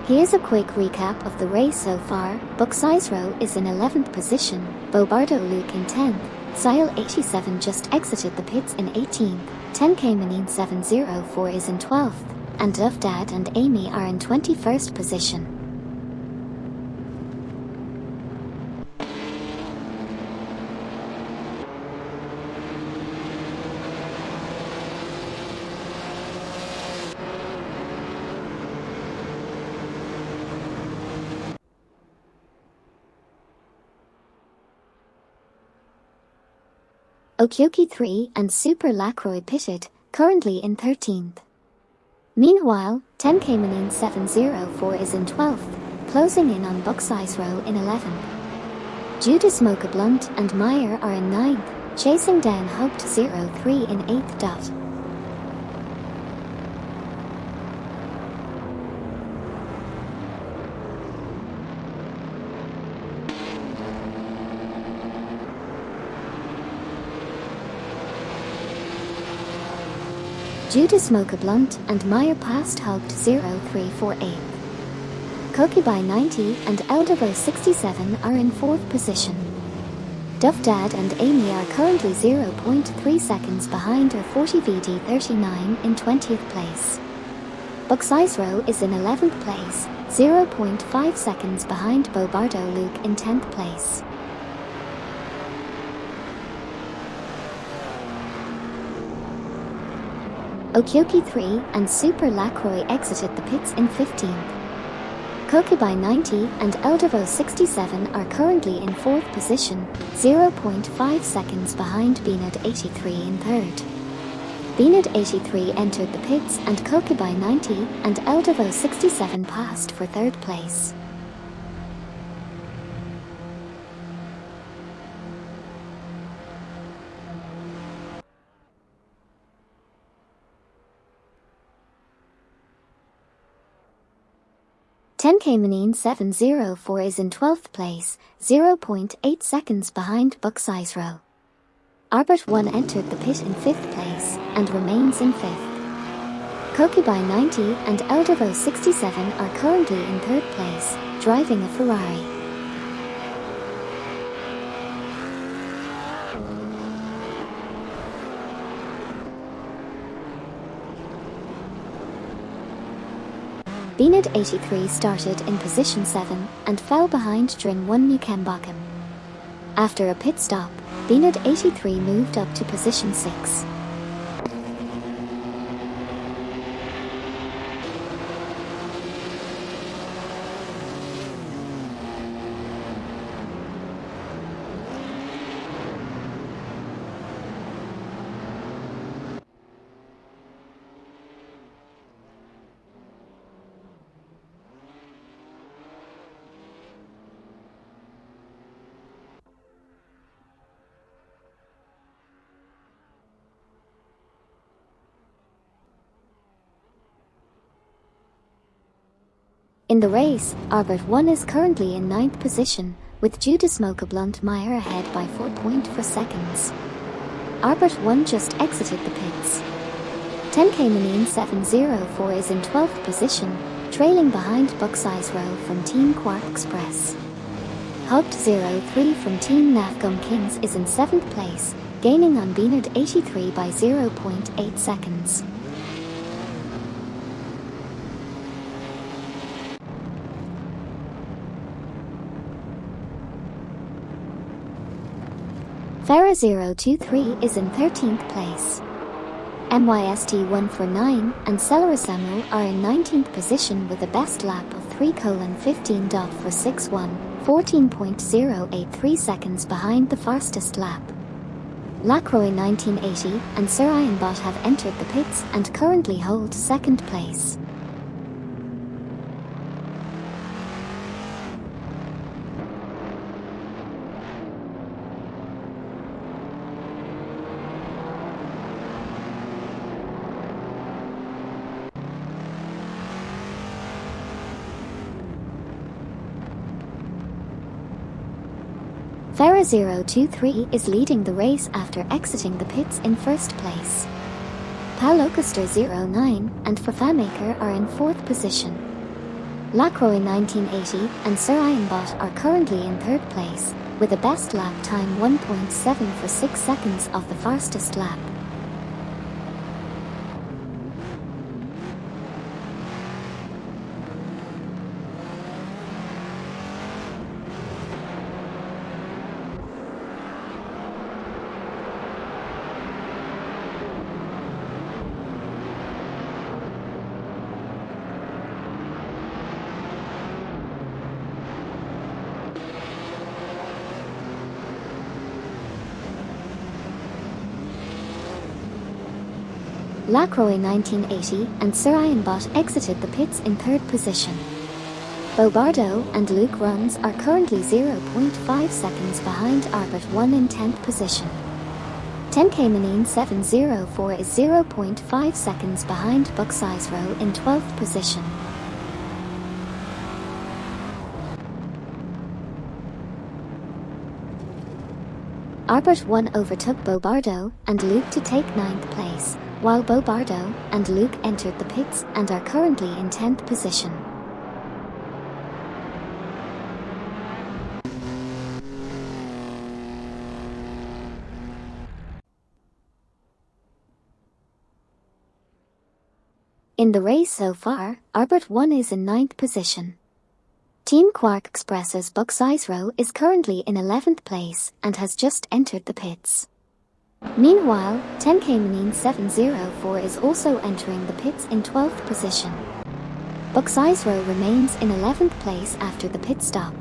Here's a quick recap of the race so far. Bucksize Row is in 11th position, Bobardo Luke in 10th, Sile 87 just exited the pits in 18th, 10K Manine 704 is in 12th, and Duff Dad and Amy are in 21st position. Okyoki 3 and Super Lacroix pitted, currently in 13th. Meanwhile, 10K Manine 704 is in 12th, closing in on Bucksize Row in 11th. Judah Smoke a Blunt and Meyer are in 9th, chasing down Hugged 03 in 8th dot. Judah Smoke a Blunt and Meyer passed Hugged 03 for 8th. Kokubai 90 and Eldervo 67 are in 4th position. Duff Dad and Amy are currently 0.3 seconds behind or 40VD 39 in 20th place. Bucksize Row is in 11th place, 0.5 seconds behind Bobardo Luke in 10th place. Okyoki 3 and Super Lacroix exited the pits in 15th. Kokubai 90 and Eldervo 67 are currently in 4th position, 0.5 seconds behind Beanad 83 in 3rd. Beanad 83 entered the pits and Kokubai 90 and Eldervo 67 passed for 3rd place. Tenkemanine 704 is in 12th place, 0.8 seconds behind Bucksize Row. Arbert 1 entered the pit in 5th place and remains in 5th. Kokubai 90 and Eldervo 67 are currently in 3rd place, driving a Ferrari. Beanad 83 started in position 7 and fell behind Dring 1 Newcambochum. After a pit stop, Beanad 83 moved up to position 6. In the race, Arbert 1 is currently in 9th position, with Judas Mocha Bluntmeyer ahead by 4.4 seconds. Arbert 1 just exited the pits. Tenkemanine 704 is in 12th position, trailing behind Bucksize Row from Team Quark Express. Hugged 03 from Team Nafgum Kings is in 7th place, gaining on Beanad 83 by 0.8 seconds. Farah 023 is in 13th place. MYST 149 and Celerasamu are in 19th position with a best lap of 3:15.461, 14.083 seconds behind the fastest lap. Lacroix 1980 and Sir Ironbot have entered the pits and currently hold 2nd place. Farah 023 is leading the race after exiting the pits in 1st place. Palocaster 09 and Fafamaker are in 4th position. Lacroix 1980 and Sir Ironbot are currently in 3rd place, with a best lap time 1.746 seconds of the fastest lap. Lacroix 1980 and Sir Ironbot exited the pits in 3rd position. Bobardo and Luke Runs are currently 0.5 seconds behind Arbit 1 in 10th position. Tenkemanine 704 is 0.5 seconds behind Bucksize Row in 12th position. Arbit 1 overtook Bobardo and Luke to take 9th place, while Bobardo and Luke entered the pits and are currently in 10th position. In the race so far, Arbit 1 is in 9th position. Team Quark Express's Bucksize Row is currently in 11th place and has just entered the pits. Meanwhile, 10K Manine 704 is also entering the pits in 12th position. Buck's Row remains in 11th place after the pit stop.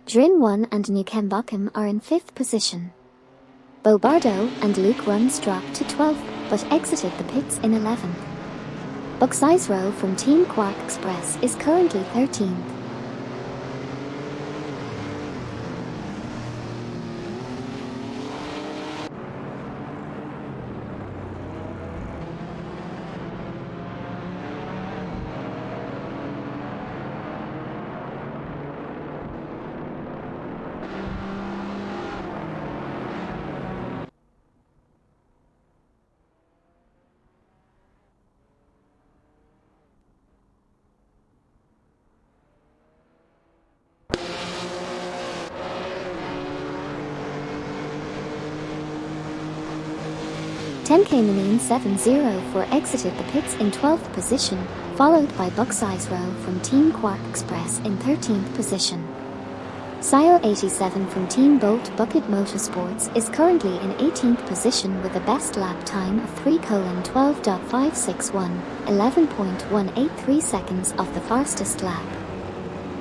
Drin 1 and Newcombe are in 5th position. Bobardo and Luke Runs dropped to 12th, but exited the pits in 11th. Buck's Row from Team Quark Express is currently 13th. Tenke Manine 704 exited the pits in 12th position, followed by Buck's Row from Team Quark Express in 13th position. Sio 87 from Team Bolt Bucket Motorsports is currently in 18th position with a best lap time of 3:12.561, 11.183 seconds off the fastest lap.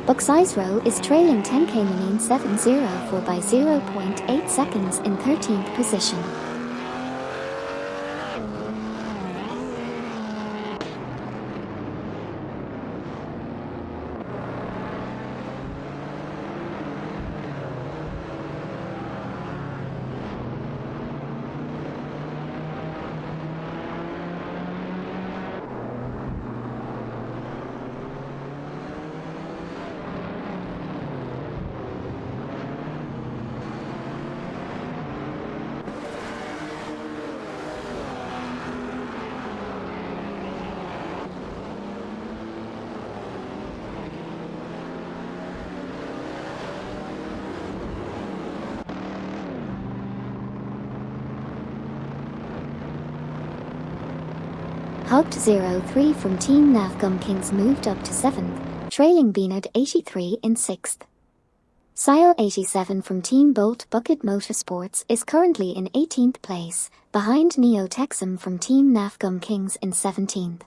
Buck's Row is trailing 10K Manine 704 by 0.8 seconds in 13th position. Hugged 03 from Team Navgum Kings moved up to 7th, trailing Beanard 83 in 6th. Sio 87 from Team Bolt Bucket Motorsports is currently in 18th place, behind Neo Texum from Team Navgum Kings in 17th.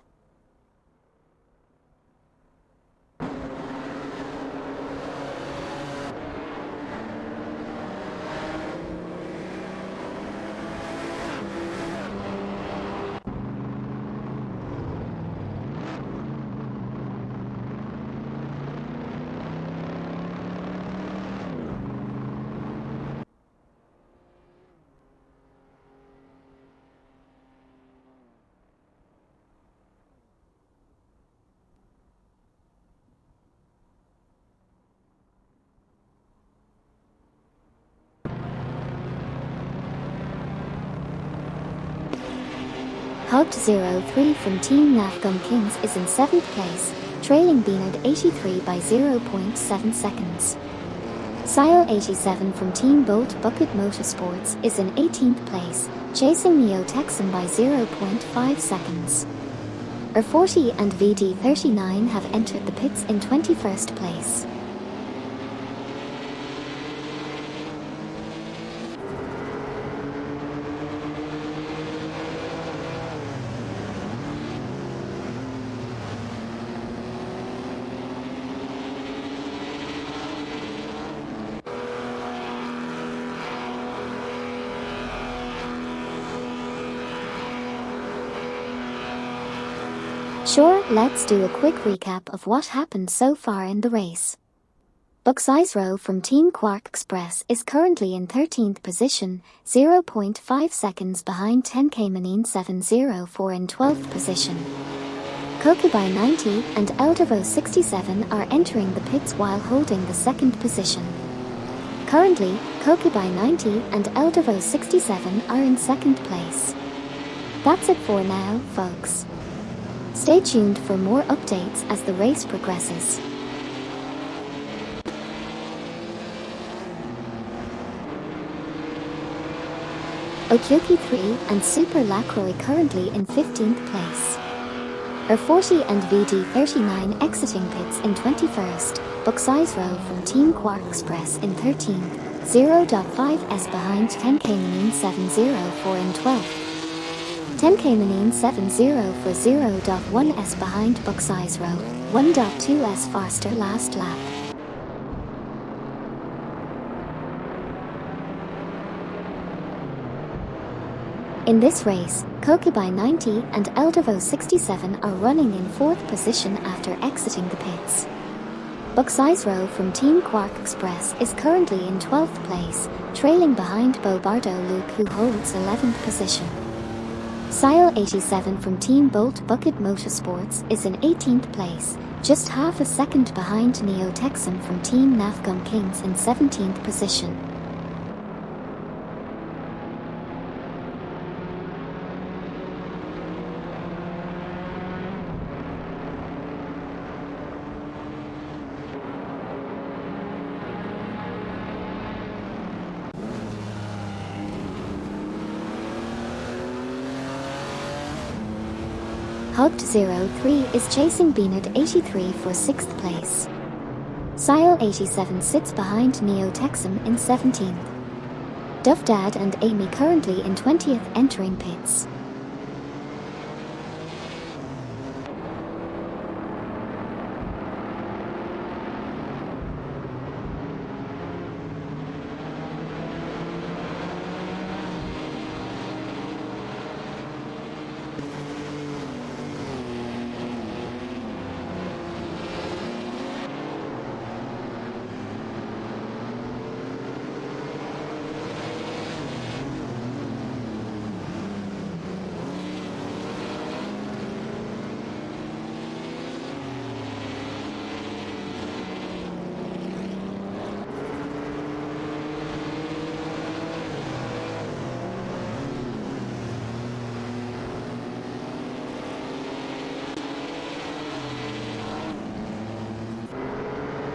Hugged 03 from Team Navgum Kings is in 7th place, trailing Beanard 83 by 0.7 seconds. Sio 87 from Team Bolt Bucket Motorsports is in 18th place, chasing Neo Texum by 0.5 seconds. R40 and VD39 have entered the pits in 21st place. Sure, let's do a quick recap of what happened so far in the race. Buck's Row from Team Quark Express is currently in 13th position, 0.5 seconds behind 10K Manine 704 in 12th position. Kokubai 90 and Eldervo 67 are entering the pits while holding the 2nd position. Currently, Kokubai 90 and Eldervo 67 are in 2nd place. That's it for now, folks. Stay tuned for more updates as the race progresses. Okyoki 3 and Super Lacroix currently in 15th place. R40 and VD39 exiting pits in 21st, book size row from Team Quark Express in 13th, 0.5s behind 10K Manine 704 in 12th. 10K Manine 704 0.1s behind book size row, 1.2s faster last lap. In this race, Kokubai 90 and Eldevo 67 are running in 4th position after exiting the pits. Book size row from Team Quark Express is currently in 12th place, trailing behind Bobardo Luke who holds 11th position. Sile 87 from Team Bolt Bucket Motorsports is in 18th place, just half a second behind Neo Texan from Team Nafgum Kings in 17th position. Hugged 03 is chasing Beaned 83 for 6th place. Sile 87 sits behind Neo Texan in 17th. Duff Dad and Amy currently in 20th entering pits.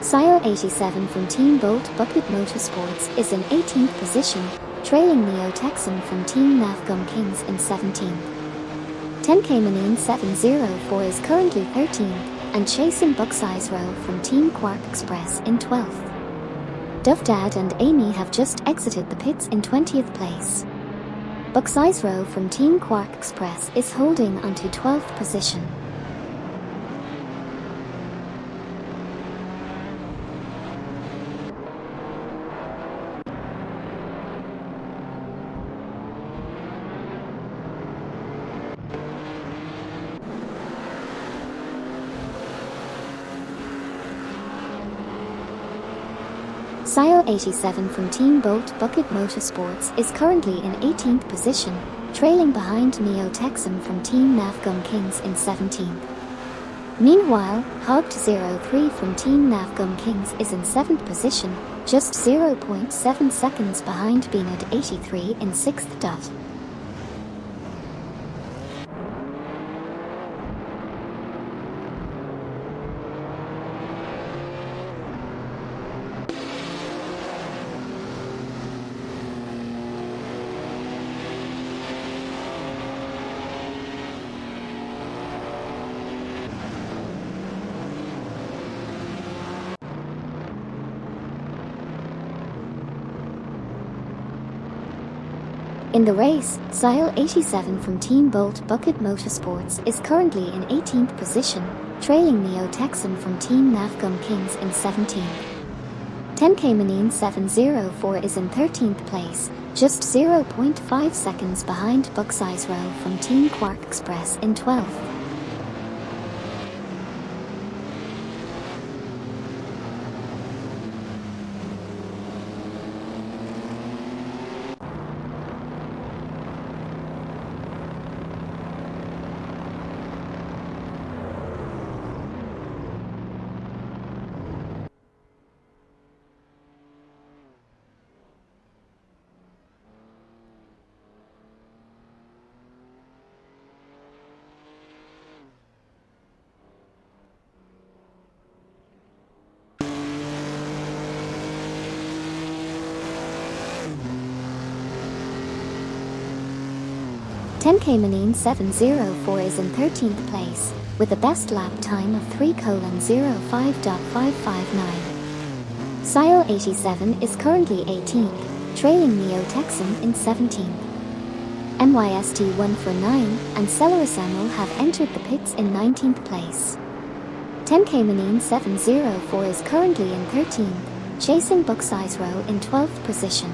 Sile 87 from Team Bolt Bucket Motorsports is in 18th position, trailing Neo Texan from Team Nafgum Kings in 17th. 10K Manine 704 is currently 13th, and chasing Buck Size Row from Team Quark Express in 12th. Duff Dad and Amy have just exited the pits in 20th place. Buck Size Row from Team Quark Express is holding onto 12th position. Sile 87 from Team Bolt Bucket Motorsports is currently in 18th position, trailing behind Neo Texan from Team Nafgum Kings in 17th. Meanwhile, Hugged 03 from Team Nafgum Kings is in 7th position, just 0.7 seconds behind Beaned 83 in 6th dot. In the race, Sile 87 from Team Bolt Bucket Motorsports is currently in 18th position, trailing Neo Texan from Team Nafgum Kings in 17th. 10K Manine 704 is in 13th place, just 0.5 seconds behind Buck Size Row from Team Quark Express in 12th. 10K Manine 704 is in 13th place, with a best lap time of 3:05.559. Sile 87 is currently 18th, trailing Neo Texan in 17th. MYST 149 and Celerisamo have entered the pits in 19th place. 10K Manine 704 is currently in 13th, chasing Buckseyes Row in 12th position.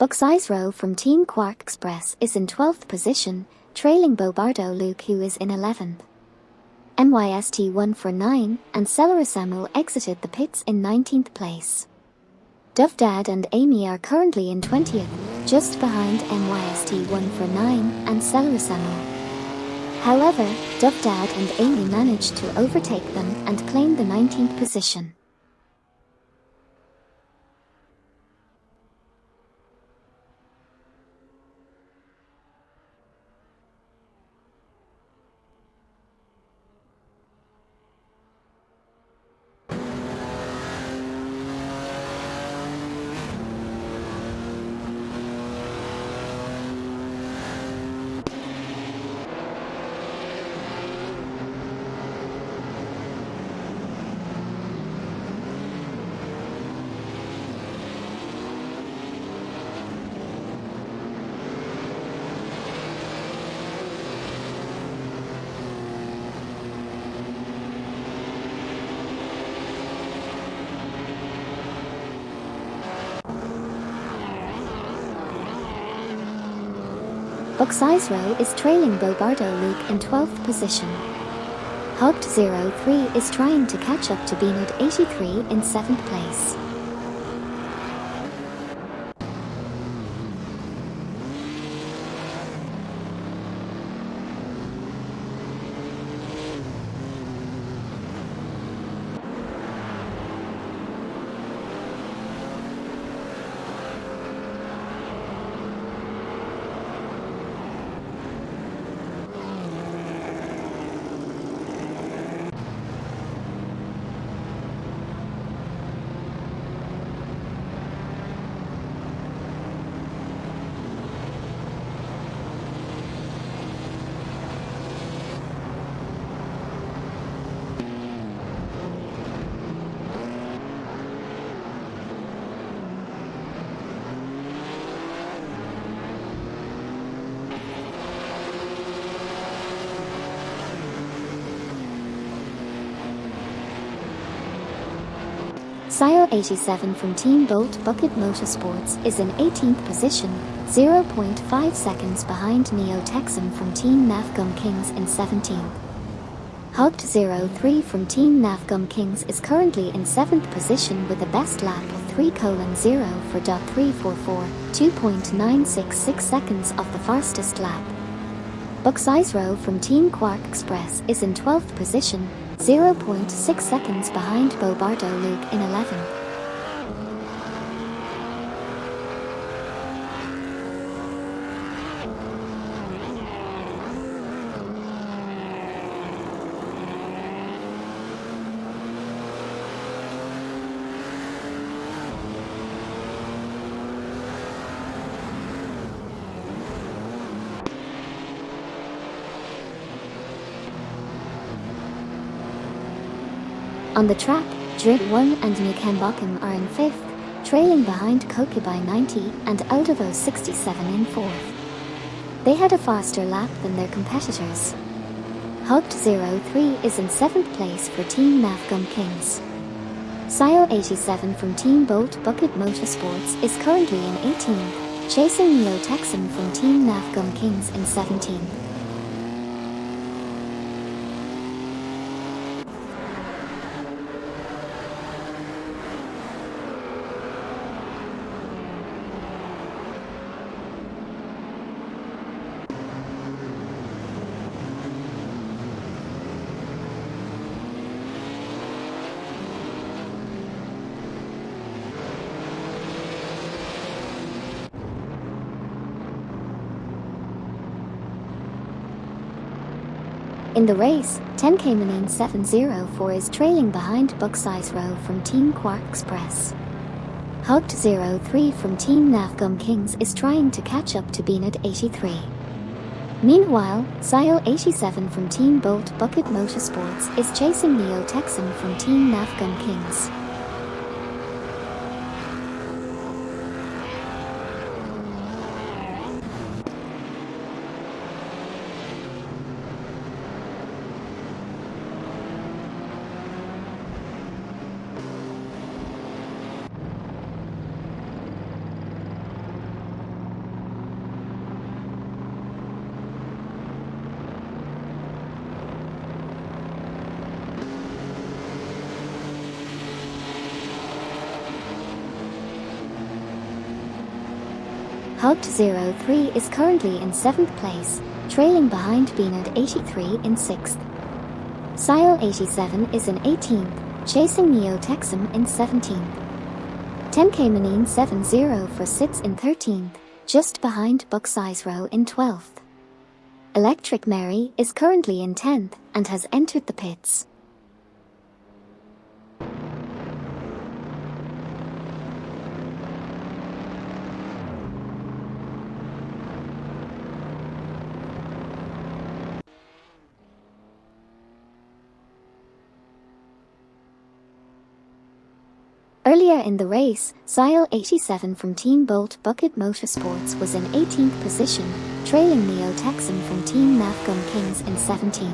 Buckseyes Row from Team Quark Express is in 12th position, trailing Bobardo Luke, who is in 11th. MYST 149 and Celerisamo exited the pits in 19th place. Duff Dad and Amy are currently in 20th, just behind MYST 149 and Celerisamo. However, Duff Dad and Amy managed to overtake them and claim the 19th position. Buckseyes Row is trailing Bobardo Luke in 12th position. Hugged 03 is trying to catch up to Beanwood 83 in 7th place. Sile 87 from Team Bolt Bucket Motorsports is in 18th position, 0.5 seconds behind Neo Texan from Team Navgum Kings in 17th. Hugged 03 from Team Navgum Kings is currently in 7th position with a best lap of 3:0 2.966 seconds off the fastest lap. Buckseyes Row from Team Quark Express is in 12th position, 0.6 seconds behind Bobardo Luke in 11th. On the track, Drit 1 and Newcambochum are in 5th, trailing behind Kokubai 90 and Aldovo 67 in 4th. They had a faster lap than their competitors. Hugged 03 is in 7th place for Team Navgum Kings. Sile 87 from Team Bolt Bucket Motorsports is currently in 18th, chasing Neo Texan from Team Navgum Kings in 17th. In the race, 10K Manine 704 is trailing behind Bucksize Row from Team Quark Express. Hugged 03 from Team Nafgum Kings is trying to catch up to Beanad 83. Meanwhile, Sile 87 from Team Bolt Bucket Motorsports is chasing Neo Texan from Team Nafgum Kings. Hugged 03 is currently in 7th place, trailing behind Beanad 83 in 6th. Sile 87 is in 18th, chasing Neo Texan in 17th. 10K Manine 704 sits in 13th, just behind Bucksize Row in 12th. Electric Mary is currently in 10th and has entered the pits. Earlier in the race, Sile 87 from Team Bolt Bucket Motorsports was in 18th position, trailing Neo Texan from Team Nafgum Kings in 17th.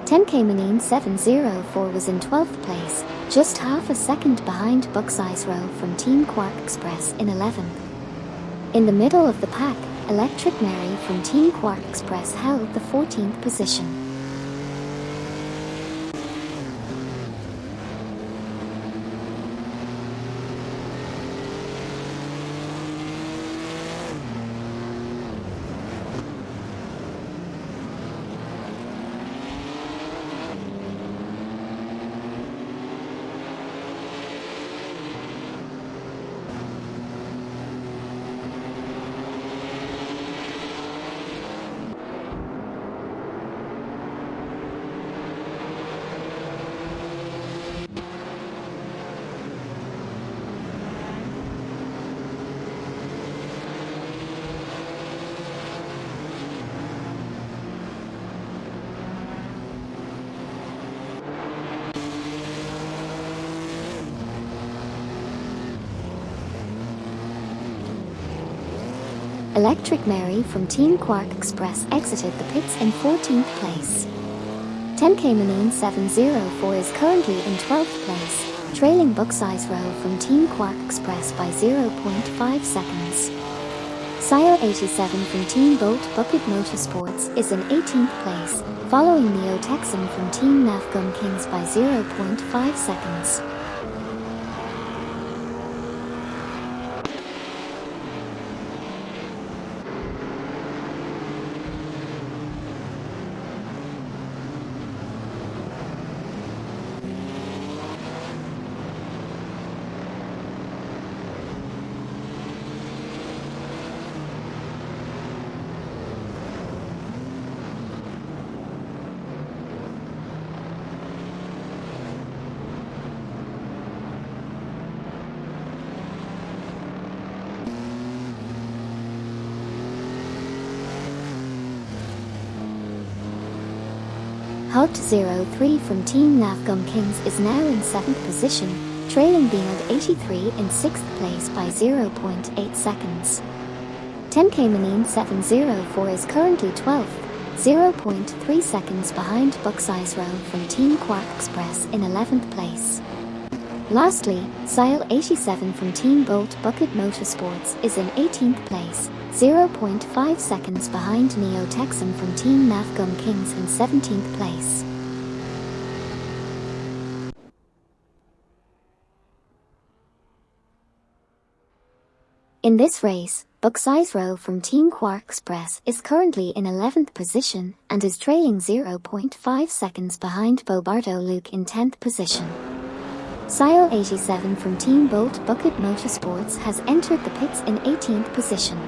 10K Manine 704 was in 12th place, just half a second behind Bucksize Row from Team Quark Express in 11th. In the middle of the pack, Electric Mary from Team Quark Express held the 14th position. Electric Mary from Team Quark Express exited the pits in 14th place. 10K Manine 704 is currently in 12th place, trailing Bucksize Row from Team Quark Express by 0.5 seconds. Sile 87 from Team Bolt Bucket Motorsports is in 18th place, following Neo Texan from Team Nafgum Kings by 0.5 seconds. Hugged 03 from Team Nafgum Kings is now in 7th position, trailing Beanad 83 in 6th place by 0.8 seconds. 10K Manine 704 is currently 12th, 0.3 seconds behind Bucksize Row from Team Quark Express in 11th place. Lastly, Sile 87 from Team Bolt Bucket Motorsports is in 18th place, 0.5 seconds behind Neo Texan from Team Nafgum Kings in 17th place. In this race, Bucksize Row from Team Quark Express is currently in 11th position and is trailing 0.5 seconds behind Bobardo Luke in 10th position. Sile 87 from Team Bolt Bucket Motorsports has entered the pits in 18th position.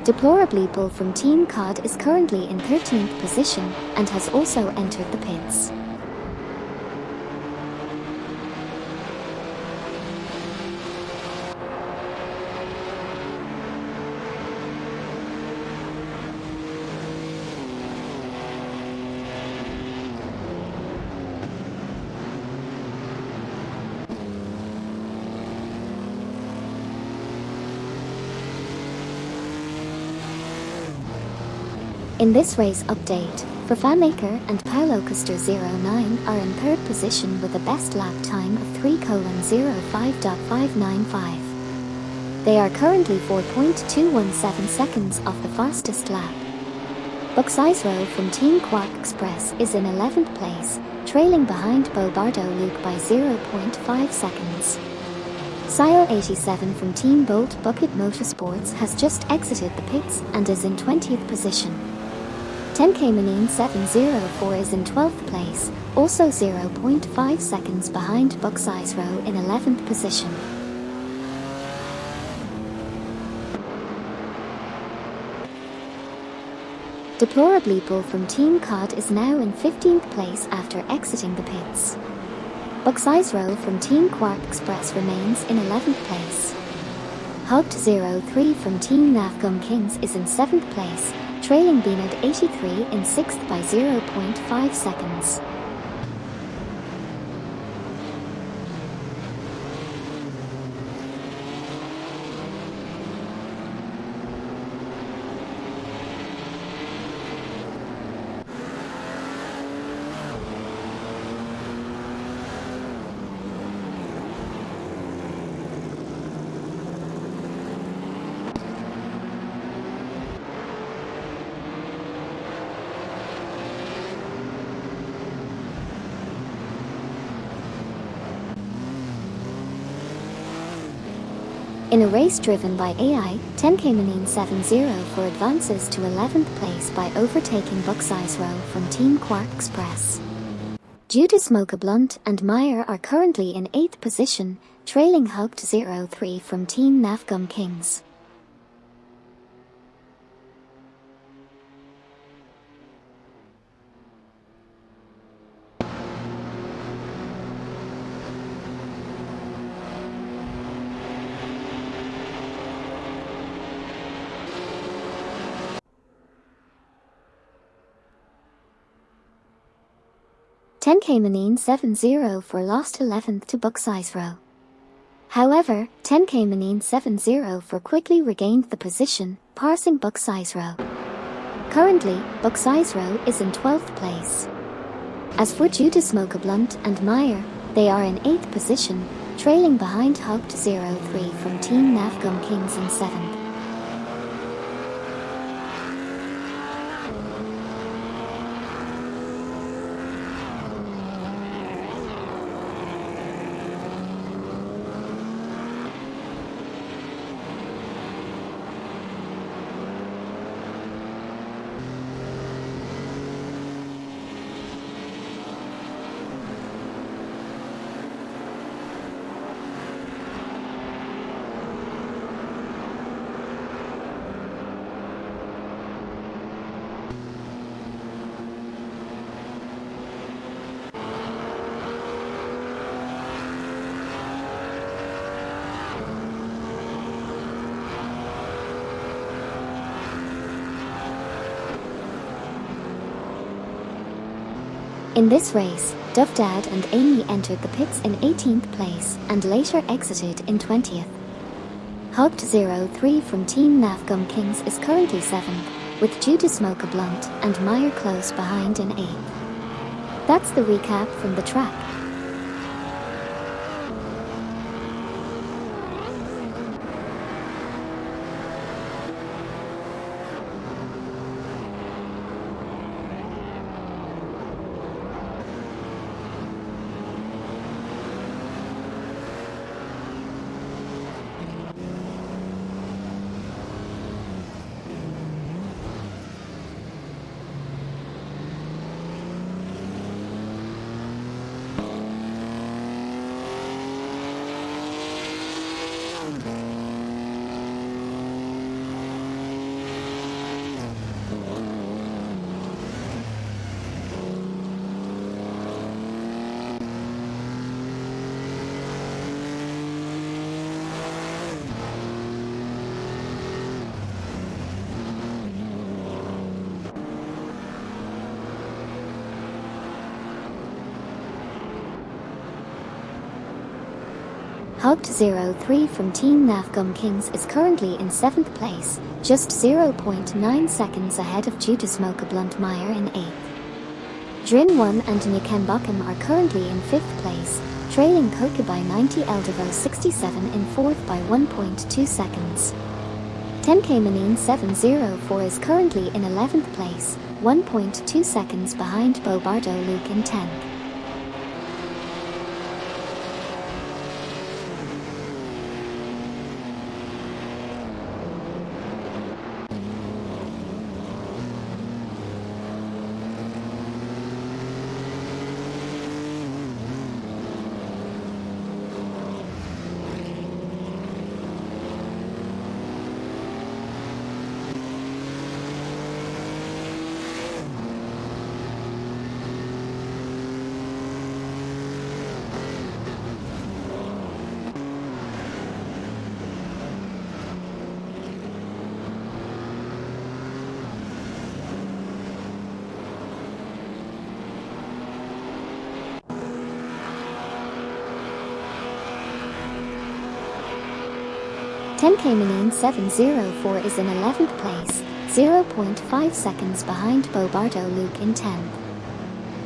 Deplorably Bull from Team COD is currently in 13th position and has also entered the pits. In this race update, Fafamaker and Paulo Custer 09 are in third position with a best lap time of 3:05.595. They are currently 4.217 seconds off the fastest lap. Buxisro from Team Quark Express is in 11th place, trailing behind Bobardo Luke by 0.5 seconds. Sile87 from Team Bolt Bucket Motorsports has just exited the pits and is in 20th position. 10K Manine 704 is in 12th place, also 0.5 seconds behind Buxisro in 11th position. Deplorably Bull from Team COD is now in 15th place after exiting the pits. Buxisro from Team Quark Express remains in 11th place. Hugged 03 from Team Navgum Kings is in 7th place, trailing Beanad 83 in 6th by 0.5 seconds. In a race driven by AI, 10K Manine 704 advances to 11th place by overtaking Buxisro from Team Quark Express. Judas Mocha Blunt and Meyer are currently in 8th position, trailing Hugged 03 from Team Navgum Kings. Ten K Manine 704 lost 11th to Buxisro. However, 10K Manine 704 quickly regained the position, passing Buxisro. Currently, Buxisro is in 12th place. As for Judas Mocha Blunt and Meyer, they are in 8th position, trailing behind Hugged 03 from Team Navgum Kings in 7th. In this race, Dovdad and Amy entered the pits in 18th place and later exited in 20th. Hugged 03 from Team Navgum Kings is currently 7th, with Judas Mocha Blunt and Meyer close behind in 8th. That's the recap from the track. Hogd03 from Team Navgum Kings is currently in 7th place, just 0.9 seconds ahead of Judas Mocha Bluntmeyer in 8th. Drin1 and Nikembakum are currently in 5th place, trailing Koka by 90 Eldevo 67 in 4th by 1.2 seconds. 10K Manine 704 is currently in 11th place, 1.2 seconds behind Bobardo Luke in 10th. Tenke Manine 704 is in 11th place, 0.5 seconds behind Bobardo Luke in 10th.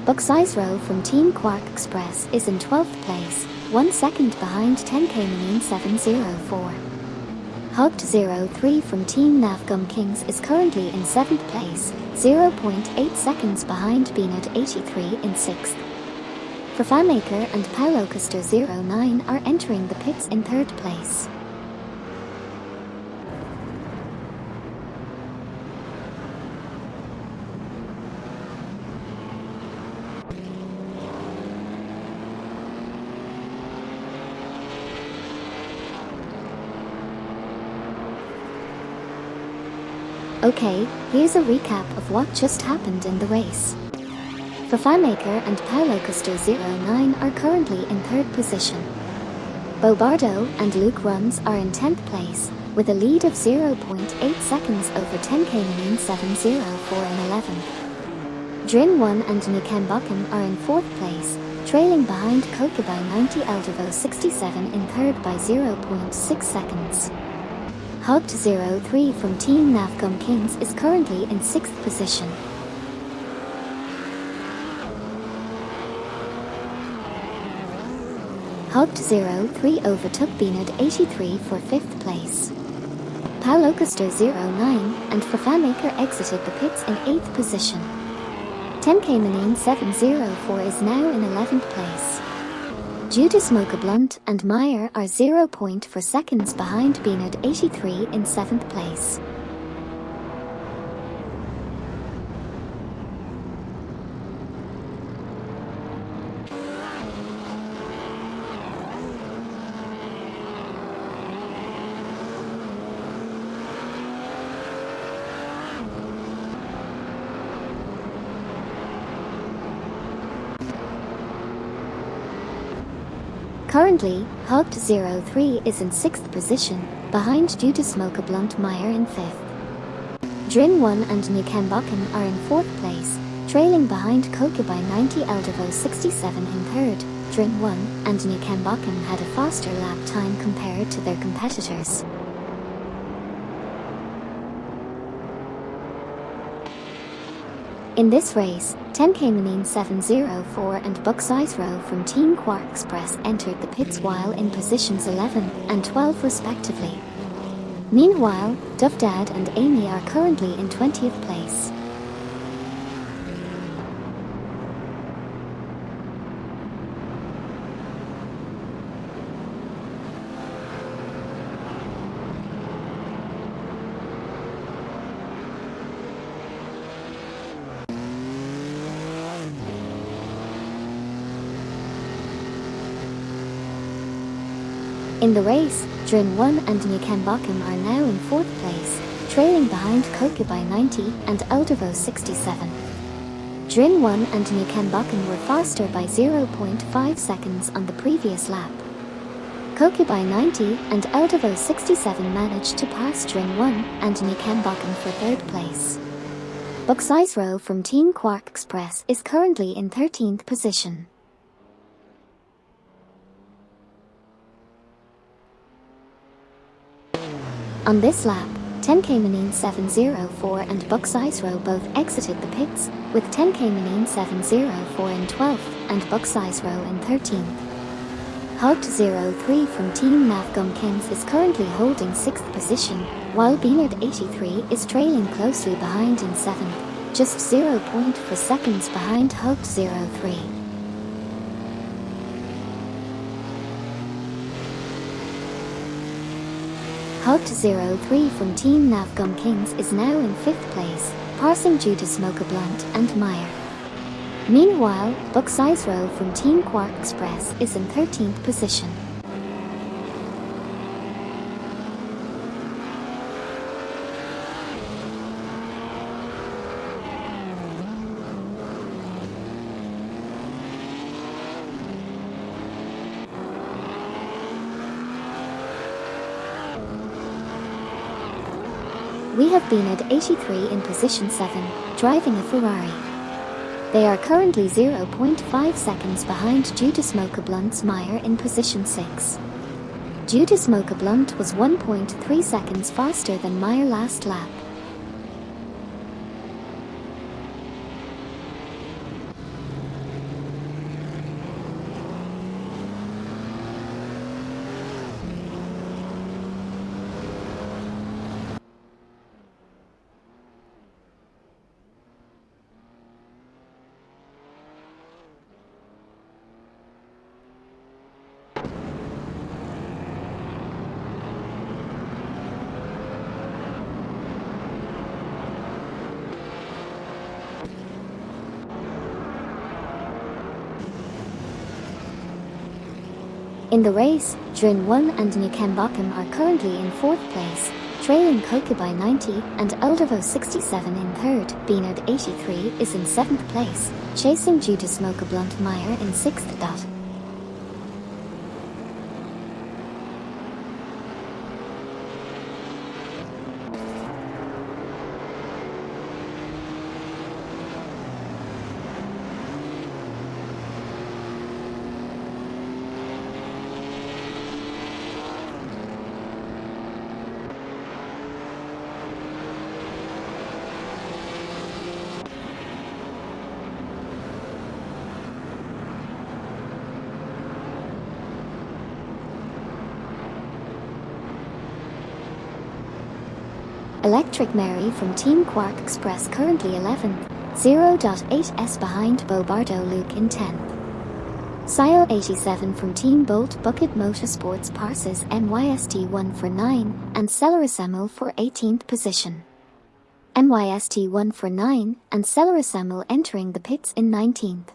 Bucksizero from Team Quark Express is in 12th place, 1 second behind 10K Manine 704. Hogd03 from Team Navgum Kings is currently in 7th place, 0.8 seconds behind Beanad 83 in 6th. Fafamaker and Paulo Custer 09 are entering the pits in 3rd place. Okay, here's a recap of what just happened in the race. Fafamaker and Paulo Custer 09 are currently in 3rd position. Bobardo and Luke Runs are in 10th place, with a lead of 0.8 seconds over 10K Manine 704 in 11th. Drin1 and Nikembakum are in 4th place, trailing behind Koka by 90 Eldevo 67 in 3rd by 0.6 seconds. Hogd03 from Team Navgum Kings is currently in 6th position. Hogd03 overtook Beanad 83 for 5th place. Paulo Custer 09 and Fafamaker exited the pits in 8th position. 10K Manine 704 is now in 11th place. Judas Mocha Blunt and Meyer are 0.4 seconds behind Beanad 83 in 7th place. Currently, Hogd03 is in 6th position, behind Judas Mocha Blunt Meyer in 5th. Drin1 and Nikembakum are in 4th place, trailing behind Koka by 90 Eldevo 67 in 3rd. Drin1 and Nikembakum had a faster lap time compared to their competitors. In this race, 10K Manine 704 and Bucksizero from Team Quark Express entered the pits while in positions 11 and 12 respectively. Meanwhile, Duvdad and Amy are currently in 20th place. In the race, Drin1 and Nikembakum are now in 4th place, trailing behind Koka by 90 and Eldevo 67. Drin1 and Nikembakum were faster by 0.5 seconds on the previous lap. Koka by 90 and Eldevo 67 managed to pass Drin1 and Nikembakum for 3rd place. Bucksizero from Team Quark Express is currently in 13th position. On this lap, 10K Manine 704 and Bucks Row both exited the pits, with 10K Manine 704 in 12th and Bucks Row in 13th. Hogged 03 from Team Navgum Kings is currently holding 6th position, while Beanard 83 is trailing closely behind in 7th, just 0.4 seconds behind Hogged 03. Hogged 03 from Team Navgum Kings is now in 5th place, passing due to Smoker Blunt and Meyer. Meanwhile, Bucks Row from Team Quark Express is in 13th position. We have Beanard 83 in position 7, driving a Ferrari. They are currently 0.5 seconds behind due to Smoker Blunt's Meyer in position 6. Due to Smoker Blunt was 1.3 seconds faster than Meyer last lap. In the race, Drin 1 and Newcombotham are currently in 4th place, trailing Coca by 90 and Eldervo 67 in 3rd. Beanard 83 is in 7th place, chasing due to Smoker Blunt Meyer in 6th. Electric Mary from Team Quark Express currently 11th, 0.8s behind Bobardo Luke in 10th. Sile 87 from Team Bolt Bucket Motorsports passes MYST1 for 9 and Celerisemo for 18th position. MYST1 for 9 and Celerisemo entering the pits in 19th.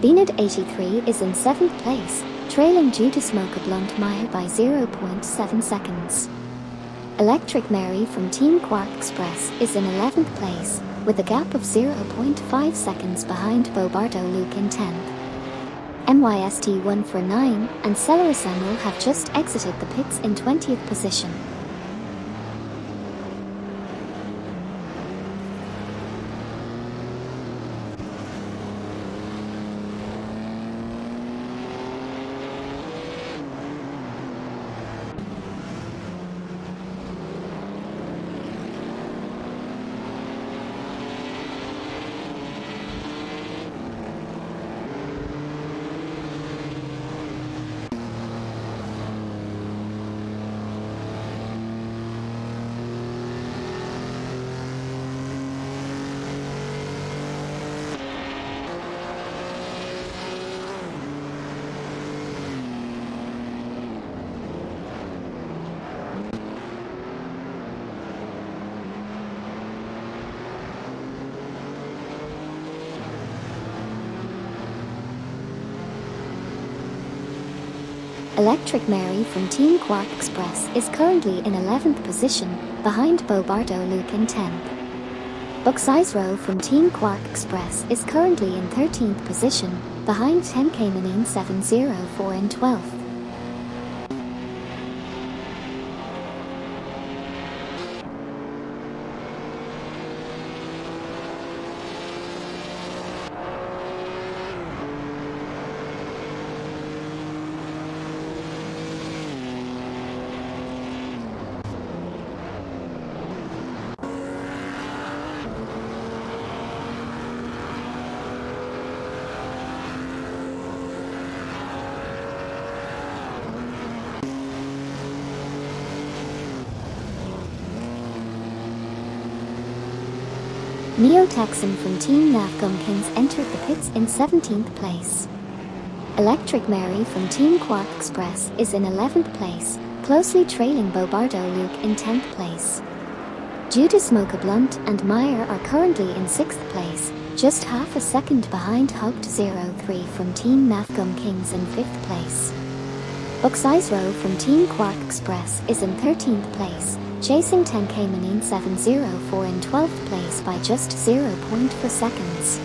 Beanard 83 is in 7th place, trailing due to Smoker Blunt Meyer by 0.7 seconds. Electric Mary from Team Quark Express is in 11th place, with a gap of 0.5 seconds behind Bobardo Luke in 10th. MYST1 for 9 and Celerisemo have just exited the pits in 20th position. Electric Mary from Team Quark Express is currently in 11th position, behind Bobardo Luke in 10th. Bucksize Row from Team Quark Express is currently in 13th position, behind 10K Manine 704 in 12th. Neo Texan from Team Nafgum Kings entered the pits in 17th place. Electric Mary from Team Quark Express is in 11th place, closely trailing Bobardo Luke in 10th place. Judah Smoke Blunt and Meyer are currently in 6th place, just half a second behind Hugged 03 from Team Nafgum Kings in 5th place. Bucksize Row from Team Quark Express is in 13th place, chasing 10K Manine 704 in 12th place by just 0.4 seconds.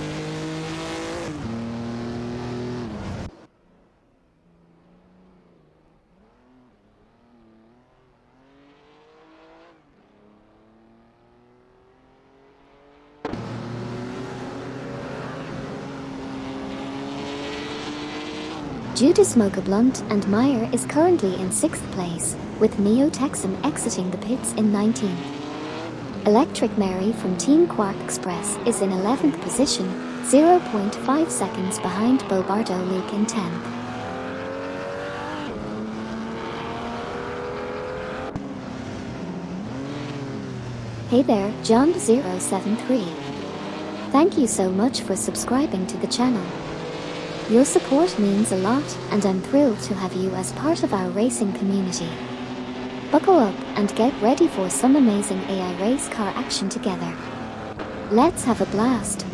Judah Smoke Blunt and Meyer is currently in 6th place, with Neo Texan exiting the pits in 19th. Electric Mary from Team Quark Express is in 11th position, 0.5 seconds behind Bobardo Luke in 10th. Hey there, John073. Thank you so much for subscribing to the channel. Your support means a lot, and I'm thrilled to have you as part of our racing community. Buckle up and get ready for some amazing AI race car action together. Let's have a blast!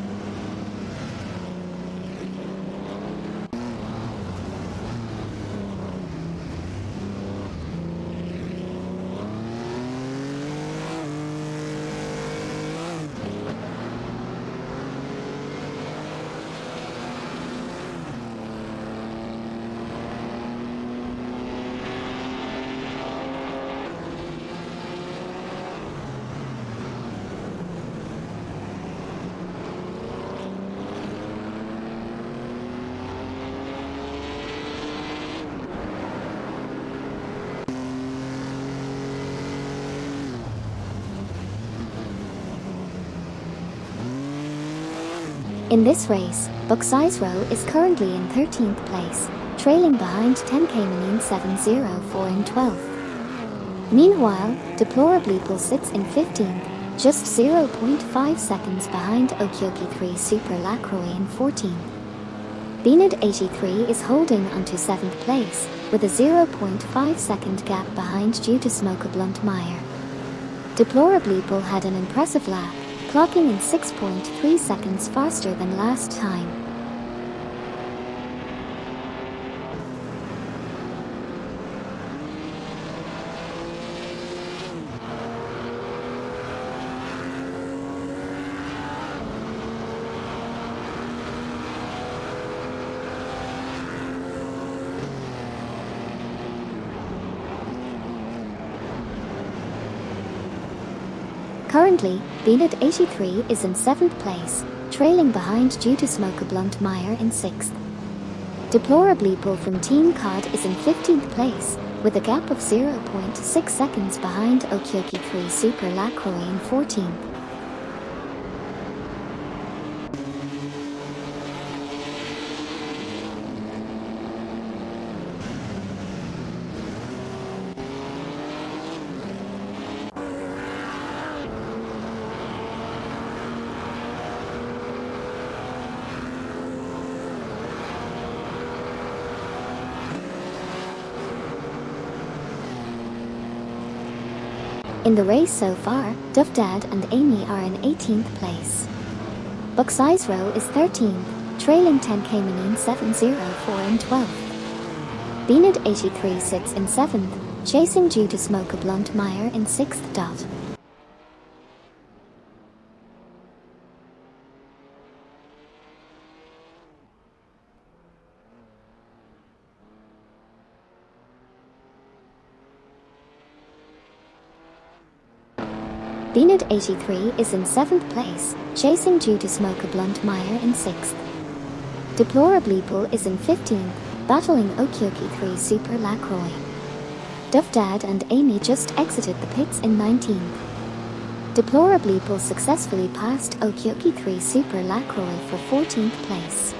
In this race, Bucksize Row is currently in 13th place, trailing behind 10K Manine 704 in 12th. Meanwhile, Deplorably sits in 15th, just 0.5 seconds behind Okyoki 3 Super Lacroix in 14th. Beanid 83 is holding onto 7th place, with a 0.5 second gap behind Judah Smoke Blunt Meyer. Deplorably had an impressive lap, clocking in 6.3 seconds faster than last time. Currently, Beanid 83 is in 7th place, trailing behind Judah Smoke Blunt Meyer in 6th. Deplorably from Team COD is in 15th place, with a gap of 0.6 seconds behind Okyoki 3 Super Lacroix in 14th. In the race so far, Duff Dad and Amy are in 18th place. Bucksize Row is 13th, trailing 10K Manine 704 in 12th. Beanad 83 sits in 7th, chasing due to smoke a blunt mire in 6th. Beanad 83 is in 7th place, chasing due to smoke a blunt mire in 6th. Deplorableeple is in 15th, battling Okioki 3 Super Lacroix. Duff Dad and Amy just exited the pits in 19th. Deplorableeple successfully passed Okioki 3 Super Lacroix for 14th place.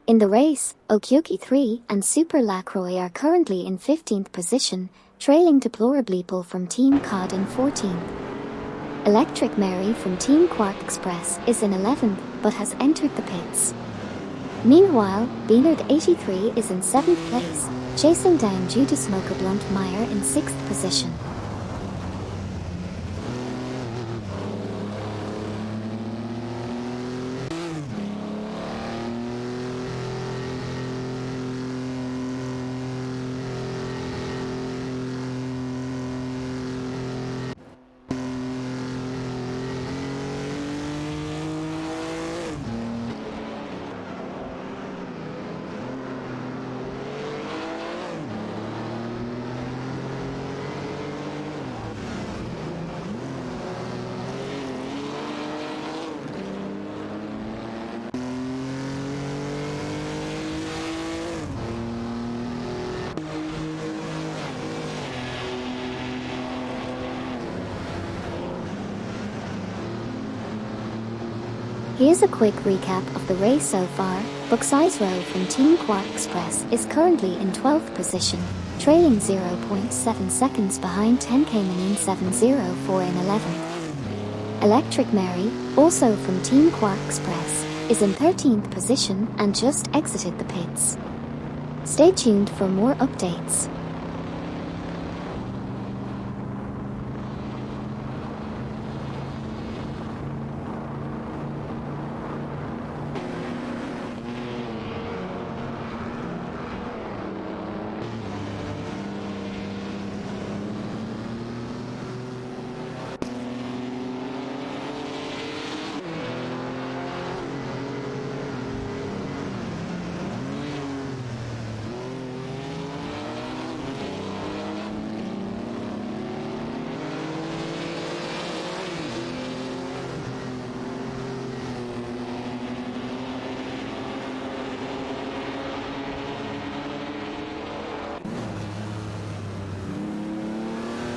In the race, Okioki 3 and Super Lacroix are currently in 15th position, trailing Deplorableeple from Team COD in 14th. Electric Mary from Team Quark Express is in 11th, but has entered the pits. Meanwhile, Beanad 83 is in 7th place, chasing down due to smoke a blunt mire in 6th position. Here's a quick recap of the race so far. Bucksize Row from Team Quark Express is currently in 12th position, trailing 0.7 seconds behind 10K Manine 704 in 11th. Electric Mary, also from Team Quark Express, is in 13th position and just exited the pits. Stay tuned for more updates.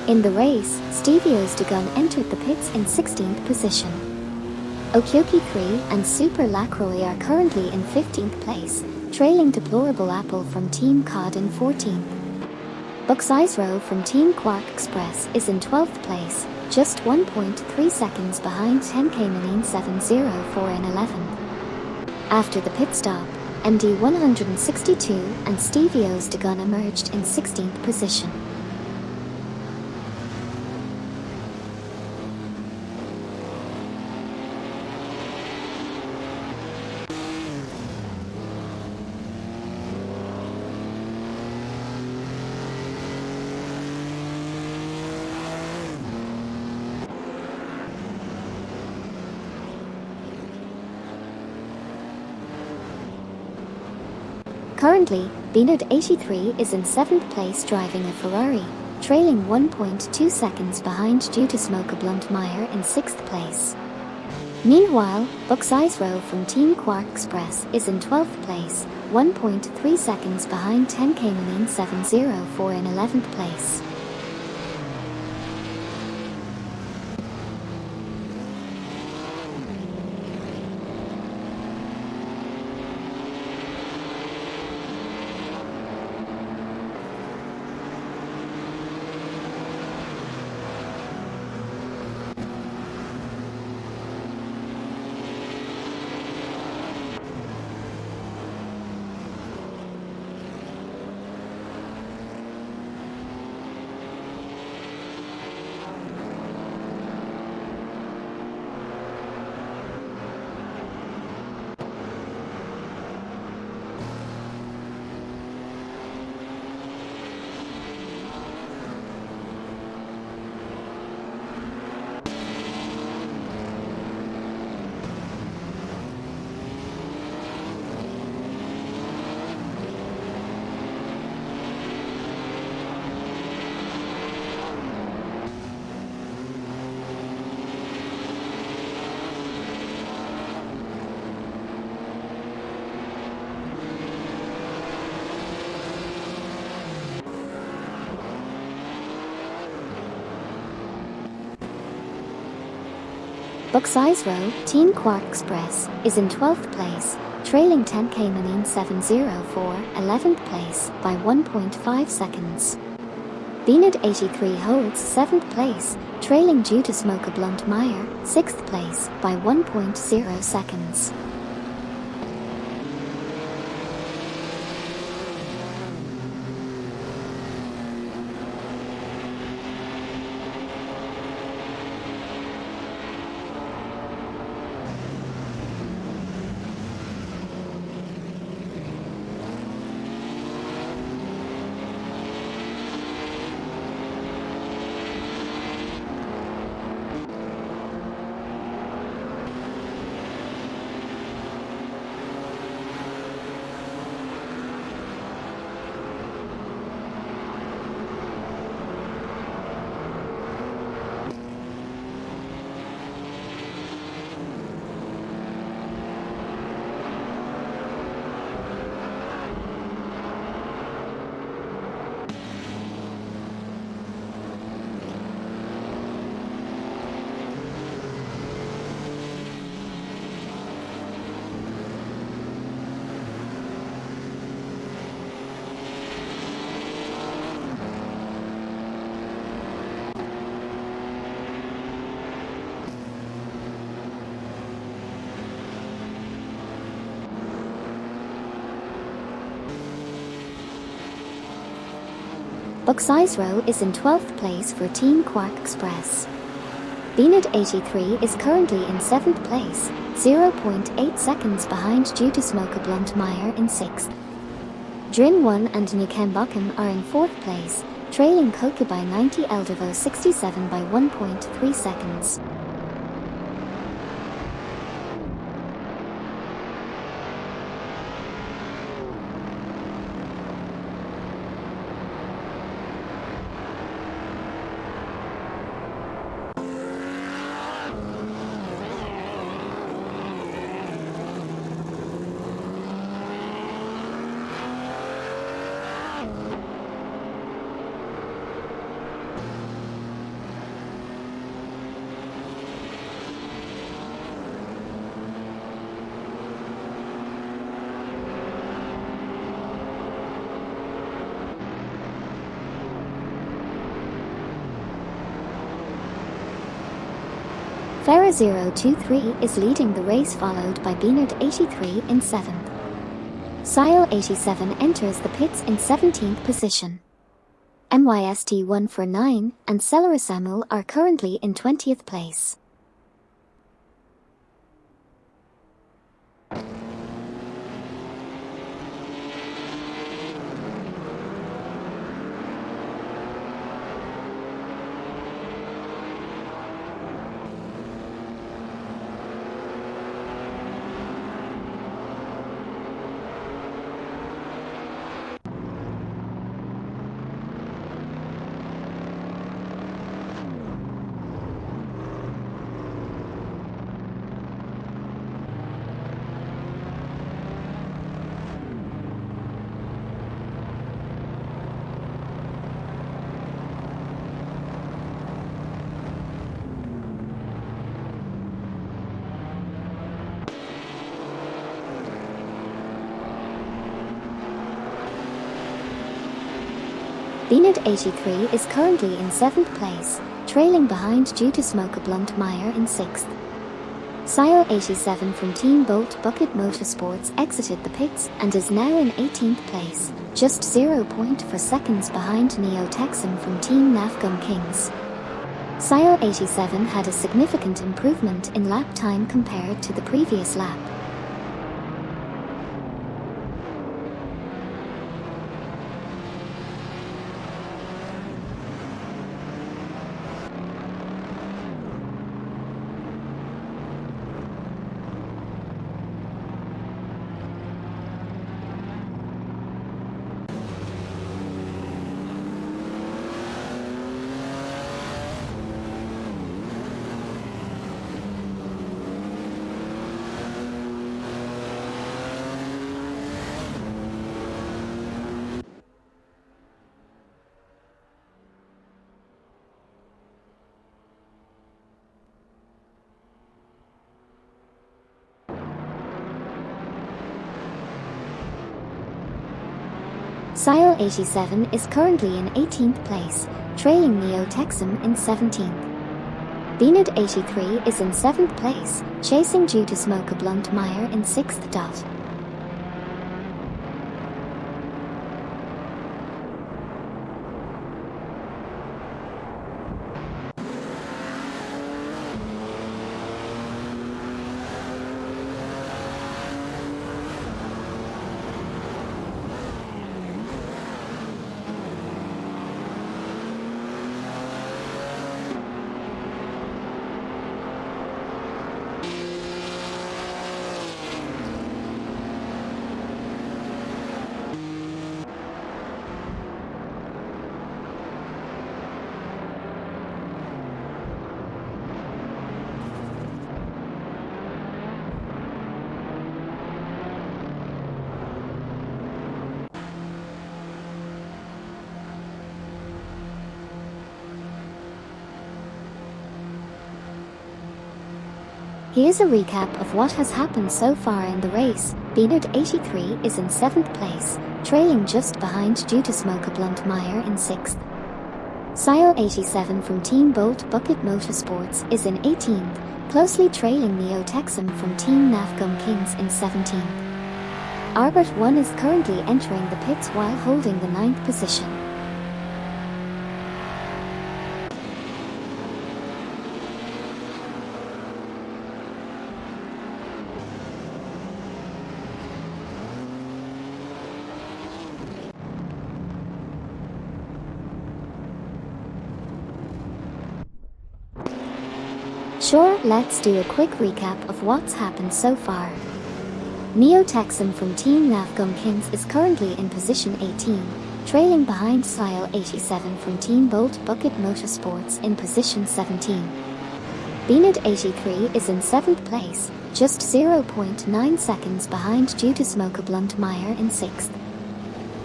In the race, Stevio's Dagon entered the pits in 16th position. Okioki 3 and Super Lacroix are currently in 15th place, trailing Deplorable Apple from Team COD in 14th. Bucksize Row from Team Quark Express is in 12th place, just 1.3 seconds behind 10K Manine 704 in 11th. After the pit stop, MD 162 and Stevio's Dagon emerged in 16th position. Currently, Beanad 83 is in 7th place driving a Ferrari, trailing 1.2 seconds behind due to smoke a blunt mire in 6th place. Meanwhile, Bucksize Row from Team Quark Express is in 12th place, 1.3 seconds behind 10K Manine 704 in 11th place. Book size row, Team Quark Express, is in 12th place, trailing 10K Marine 704, 11th place, by 1.5 seconds. Beaned 83 holds 7th place, trailing due to Smoke a Blunt Meyer, 6th place, by 1.0 seconds. Book size row is in 12th place for Team Quark Express. Beaned 83 is currently in 7th place, 0.8 seconds behind due to Smoke a Blunt Meyer in 6th. Drin 1 and Nukembakum are in 4th place, trailing Koka by 90 Eldervo 67 by 1.3 seconds. Farah 023 is leading the race, followed by Beaned 83 in 7th. Sile 87 enters the pits in 17th position. MYST 149 and Celerasamul are currently in 20th place. Beaned 83 is currently in 7th place, trailing behind due to Smoke a Blunt Meyer in 6th. Sile 87 from Team Bolt Bucket Motorsports exited the pits and is now in 18th place, just 0.4 seconds behind Neo Texan from Team Nafgum Kings. Sile 87 had a significant improvement in lap time compared to the previous lap. Sile 87 is currently in 18th place, trailing Neo Texum in 17th. Beanad 83 is in 7th place, chasing Due to Smoke a Blunt Meyer in 6th. Here's a recap of what has happened so far in the race. Beanad 83 is in 7th place, trailing just behind Due to Smoke a Blunt Meyer in 6th. Sile 87 from Team Bolt Bucket Motorsports is in 18th, closely trailing Neo Texum from Team Nafgum Kings in 17th. Arbert 1 is currently entering the pits while holding the 9th position. Sure, let's do a quick recap of what's happened so far. Neo Texum from Team Nafgum Kings is currently in position 18, trailing behind Sile 87 from Team Bolt Bucket Motorsports in position 17. Beanad 83 is in 7th place, just 0.9 seconds behind Due to Smoke a Blunt Meyer in 6th.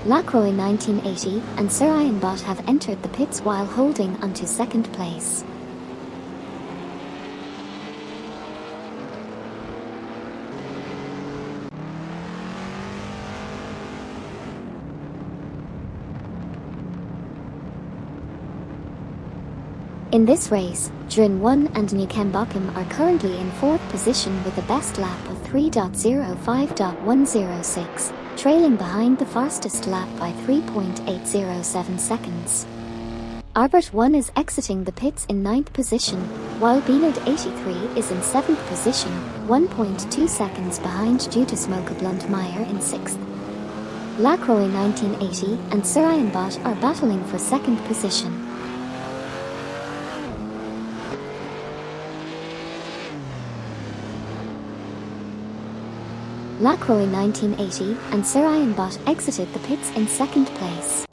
Lacroix 1980 and Sir Iron Bot have entered the pits while holding onto 2nd place. In this race, Drin 1 and Newcambochum are currently in 4th position with a best lap of 3.05.106, trailing behind the fastest lap by 3.807 seconds. Arbert 1 is exiting the pits in 9th position, while Beanad 83 is in 7th position, 1.2 seconds behind Due to Smoke a Blunt Meyer in 6th. Lacroix 1980 and Sir Iron Bot are battling for 2nd position. Lacroix 1980 and Sir Iron Bot exited the pits in 2nd place.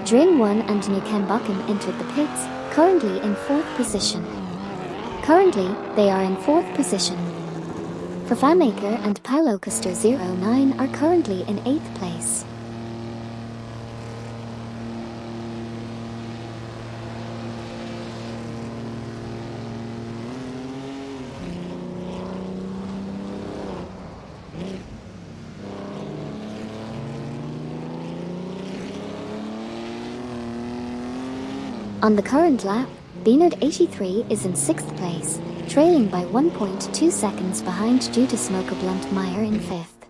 Drin 1 and Newcambochum entered the pits, currently in 4th position. Currently, they are in 4th position. Fafamaker and Paulocaster 09 are currently in 8th place. On the current lap, Beanad 83 is in 6th place, trailing by 1.2 seconds behind Due to Smoke a Blunt Meyer in 5th.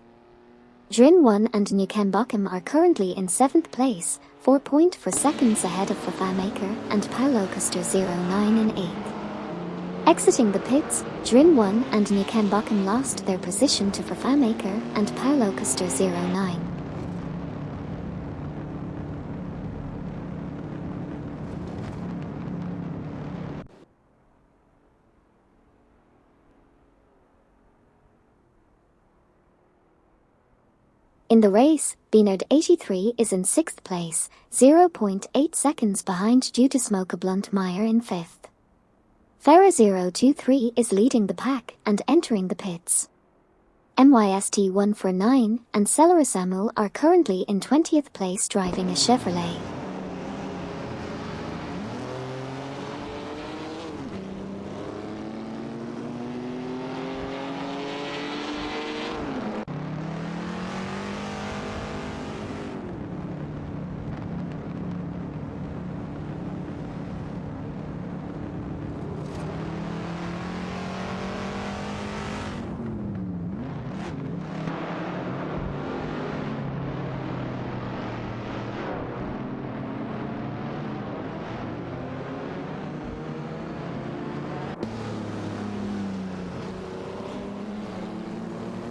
Drin 1 and Newcambochum are currently in 7th place, 4.4 seconds ahead of Fafamaker and Paulocaster 09 in 8th. Exiting the pits, Drin 1 and Newcambochum lost their position to Fafamaker and Paulocaster 09. In the race, Beanad 83 is in 6th place, 0.8 seconds behind Due to Smoke a Blunt Meyer in 5th. Farah 023 is leading the pack and entering the pits. MYST 149 and Celery Samuel are currently in 20th place driving a Chevrolet.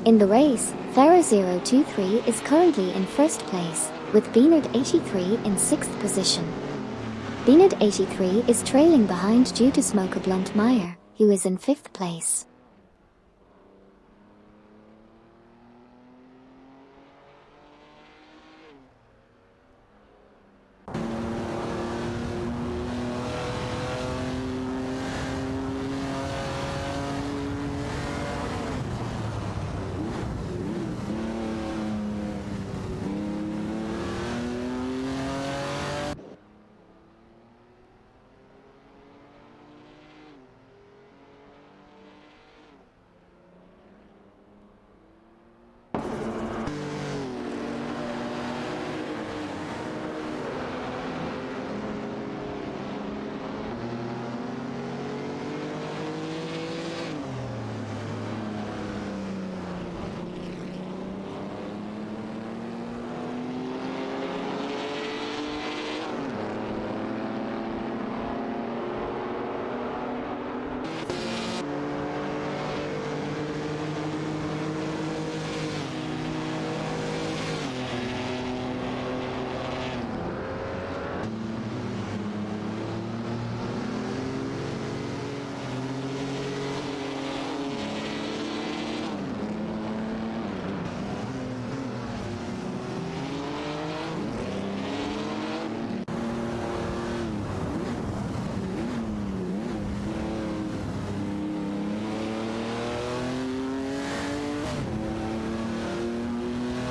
In the race, Farah 023 is currently in first place, with Beanard 83 in 6th position. Beanard 83 is trailing behind due to Smoker Bluntmeyer, who is in 5th place.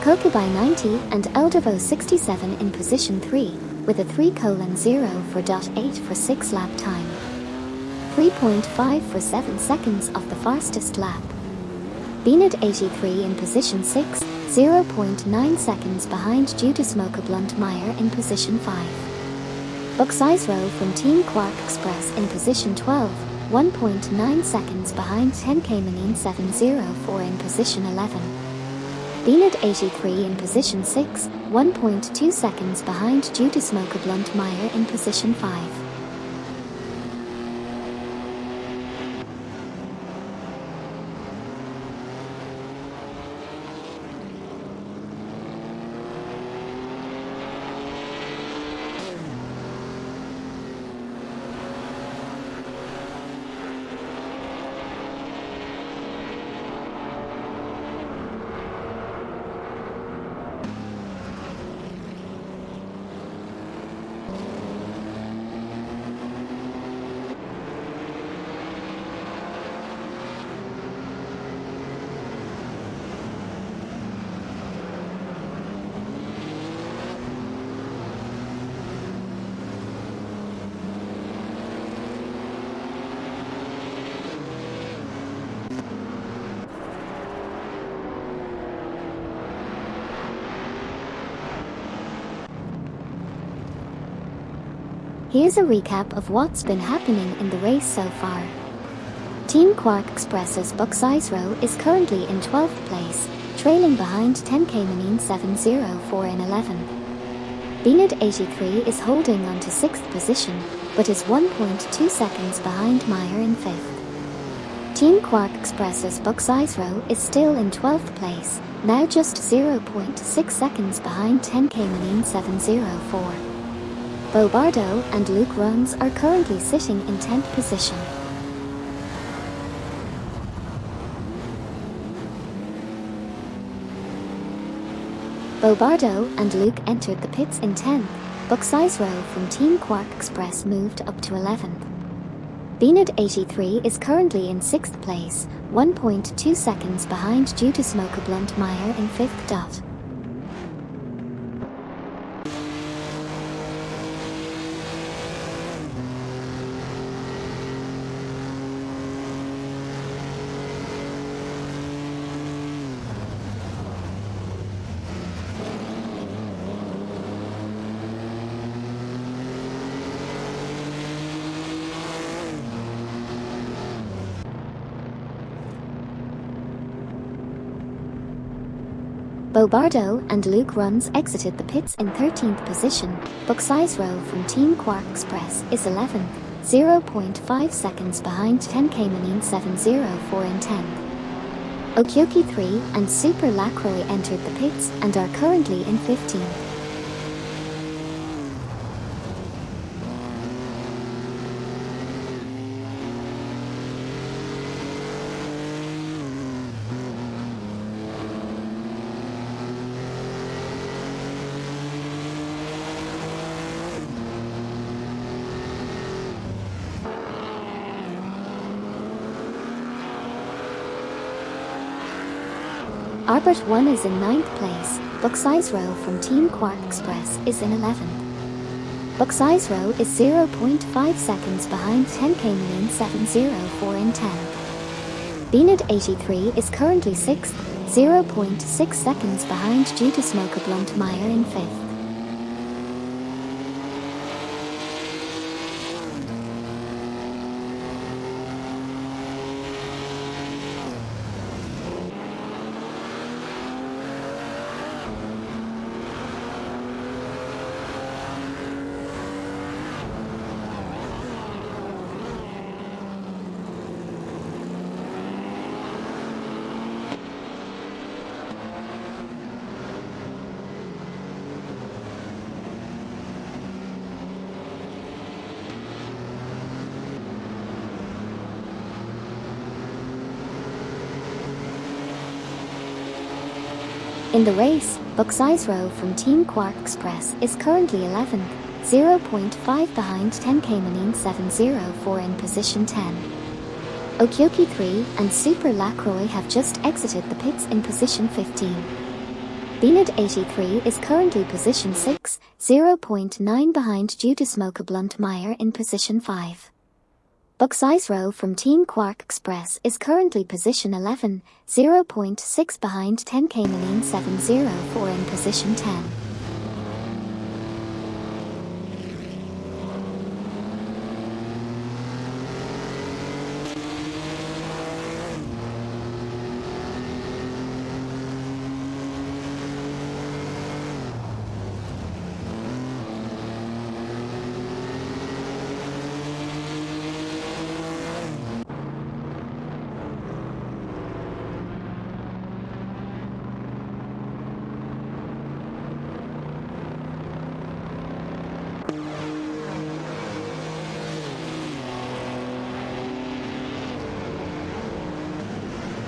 Kokubai 90 and Eldervo 67 in position 3, with a 3:0 for .8 for 6 lap time. 3.5 for 7 seconds off the fastest lap. Beanard 83 in position 6, 0.9 seconds behind due to Smoker Bluntmeyer in position 5. Bucksizero from Team Quark Express in position 12, 1.9 seconds behind 10K Manine 704 in position 11. Beanard 83 in position 6, 1.2 seconds behind due to Smoker Bluntmeyer in position 5. Here's a recap of what's been happening in the race so far. Team Quark Express's Bucksizero is currently in 12th place, trailing behind 10K Manine 704 in 11. Beanard 83 is holding on to 6th position, but is 1.2 seconds behind Meyer in 5th. Team Quark Express's Bucksizero is still in 12th place, now just 0.6 seconds behind 10K Manine 704. Bobardo and Luke Runs are currently sitting in 10th position. Bobardo and Luke entered the pits in 10th. Bucksizero from Team Quark Express moved up to 11th. Beanard 83 is currently in 6th place, 1.2 seconds behind due to Smoker Bluntmeyer in 5th. Bobardo and Luke Runs exited the pits in 13th position. Bucksizero from Team Quark Express is 11th, 0.5 seconds behind 10K Manine 704 in 10th. Okyoki 3 and Super Lacroix entered the pits and are currently in 15th. Albert 1 is in 9th place. Bucksize Row from Team Quark Express is in 11th. Bucksize Row is 0.5 seconds behind 10K Marine 704 in 10th. Beaned 83 is currently 6th, 0.6 seconds behind due to Smoke a Blunt Meyer in 5th. In the race, Bucksize Row from Team Quark Express is currently 11th, 0.5 behind 10K Marine 704 in position 10. Okyoki 3 and Super Lacroix have just exited the pits in position 15. Beaned 83 is currently position 6, 0.9 behind due to Smoke a Blunt Meyer in position 5. Bucksize Row from Team Quark Express is currently position 11, 0.6 behind 10K Marine 704 in position 10.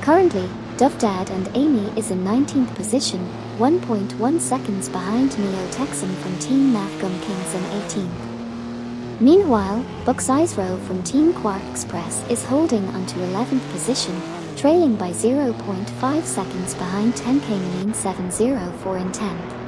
Currently, Duff Dad and Amy is in 19th position, 1.1 seconds behind Neo Texan from Team Nafgum Kings in 18th. Meanwhile, Bucksize Row from Team Quark Express is holding onto 11th position, trailing by 0.5 seconds behind 10K Marine 704 in 10th.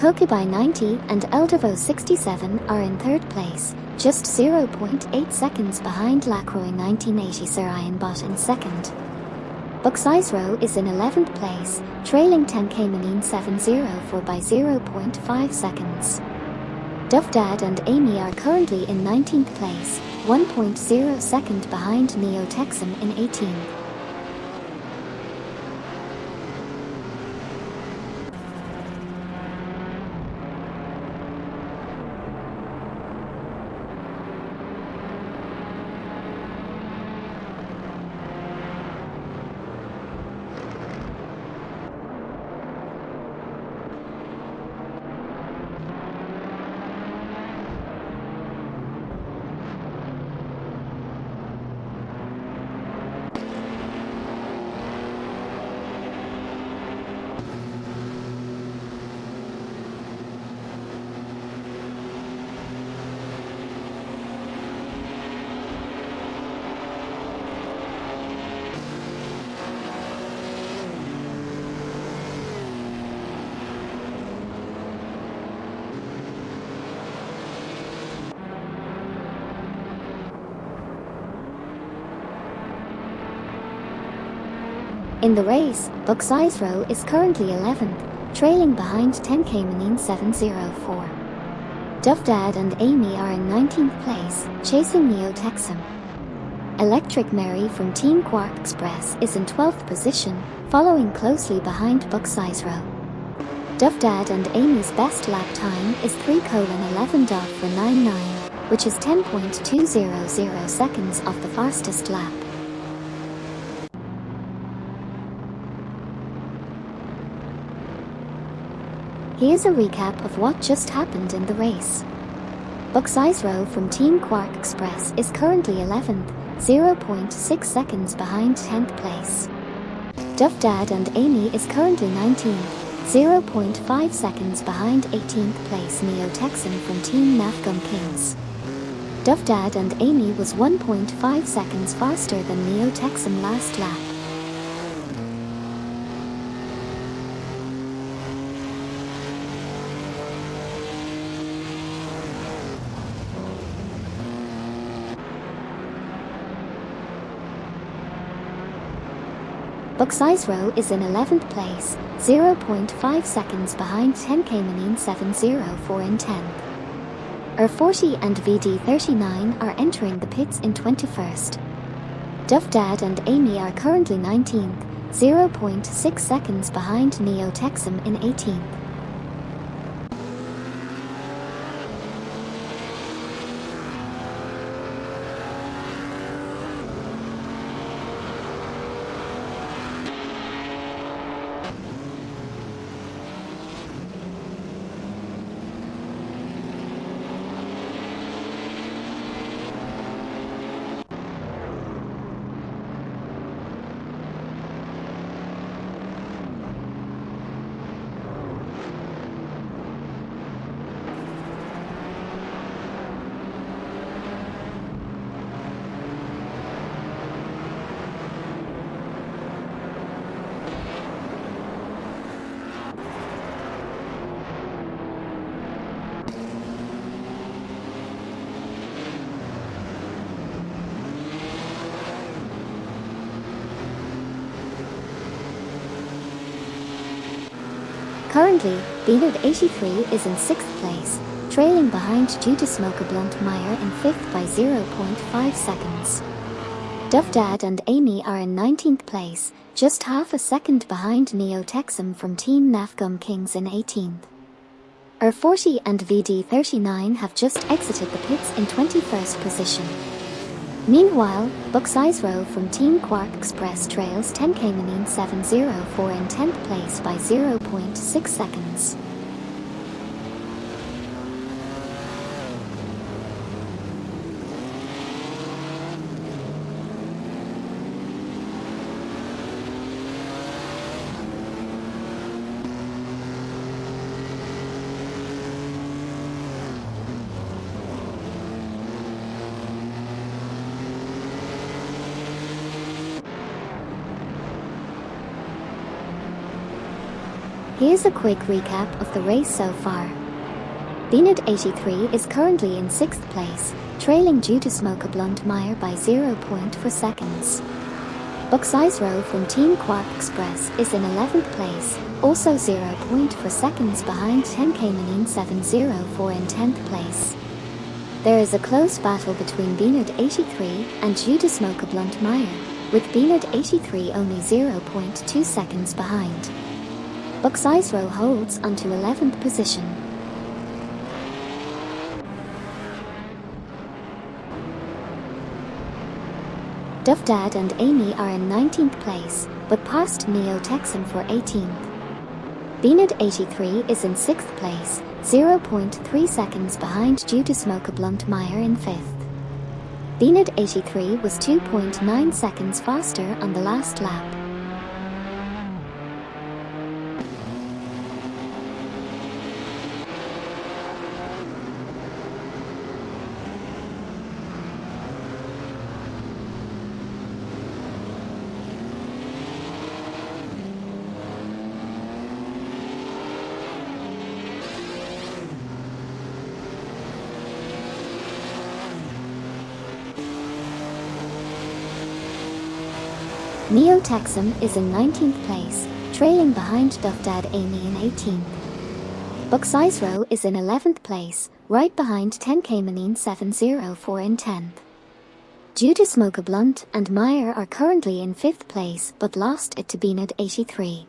Kokubai 90 and Eldervo 67 are in 3rd place, just 0.8 seconds behind Lacroix 1980 Sir Iron Bot in 2nd. Bucksize Row is in 11th place, trailing 10K Marine 704 by 0.5 seconds. Duff Dad and Amy are currently in 19th place, 1.0 second behind Neo Texan in 18th. In the race, Buck's Row is currently 11th, trailing behind 10K Manine 704. Duff Dad and Amy are in 19th place, chasing Neo Texan. Electric Mary from Team Quark Express is in 12th position, following closely behind Buck's Row. Duff Dad and Amy's best lap time is 3:11 for 9.9, which is 10.200 seconds off the fastest lap. Here's a recap of what just happened in the race. Buck's Row from Team Quark Express is currently 11th, 0.6 seconds behind 10th place. Duff Dad and Amy is currently 19th, 0.5 seconds behind 18th place Neo Texan from Team Nafgum Kings. Duff Dad and Amy was 1.5 seconds faster than Neo Texan last lap. Buck's Row is in 11th place, 0.5 seconds behind 10K Manine 704 in 10th. R40 and VD39 are entering the pits in 21st. Duff Dad and Amy are currently 19th, 0.6 seconds behind Neo Texan in 18th. Currently, Beanard 83 is in 6th place, trailing behind Judas Smoker Blunt Meyer in 5th by 0.5 seconds. Duff Dad and Amy are in 19th place, just half a second behind Neo Texan from Team Nafgum Kings in 18th. R40 and VD39 have just exited the pits in 21st position. Meanwhile, Buck's Row from Team Quark Express trails 10K Manine 704 in 10th place by 0.6 seconds. Here's a quick recap of the race so far. Beanard 83 is currently in 6th place, trailing Judas Smoker Blunt Meyer by 0.4 seconds. Buck's Row from Team Quark Express is in 11th place, also 0.4 seconds behind 10K Manine 704 in 10th place. There is a close battle between Beanard 83 and Judas Smoker Blunt Meyer, with Beanard 83 only 0.2 seconds behind. Buck's Row holds onto 11th position. Duff Dad and Amy are in 19th place, but passed Neo Texan for 18th. Beanard 83 is in 6th place, 0.3 seconds behind Judas Smoker Blunt Meyer in 5th. Beanard 83 was 2.9 seconds faster on the last lap. Neo Texan is in 19th place, trailing behind Duff Dad Amy in 18th. Bucksize Row is in 11th place, right behind 10K Manine 704 in 10th. Due to Smoke a Blunt and Meyer are currently in 5th place but lost it to Beanad 83.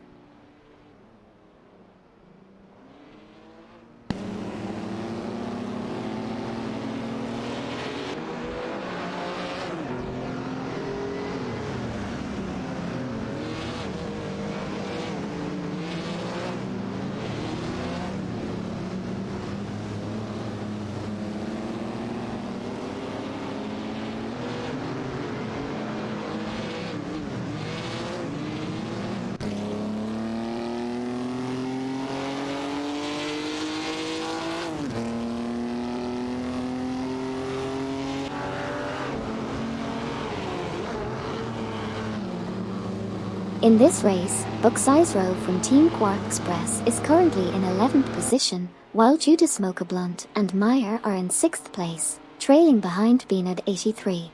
In this race, Bucksize Row from Team Quark Express is currently in 11th position, while Judah Smoke a Blunt and Meyer are in 6th place, trailing behind Beanad 83.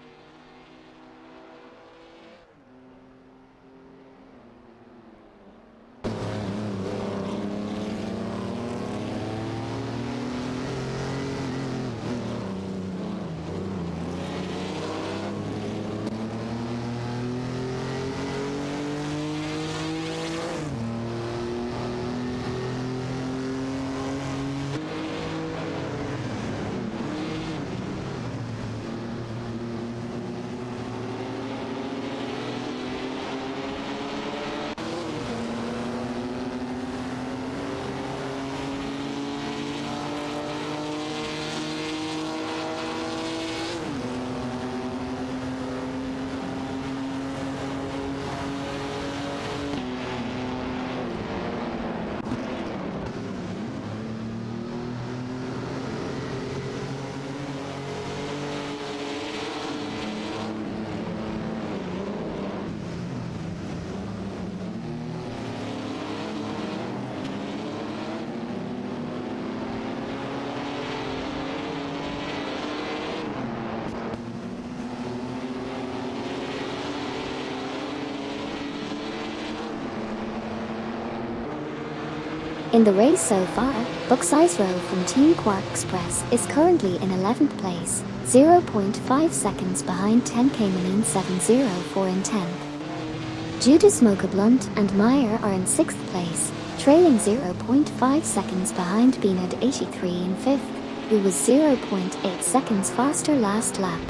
In the race so far, Bucksize Row from Team Quark Express is currently in 11th place, 0.5 seconds behind 10K Manine 704 in 10th. Judah Smoke a Blunt and Meyer are in 6th place, trailing 0.5 seconds behind Beanad 83 in 5th, who was 0.8 seconds faster last lap.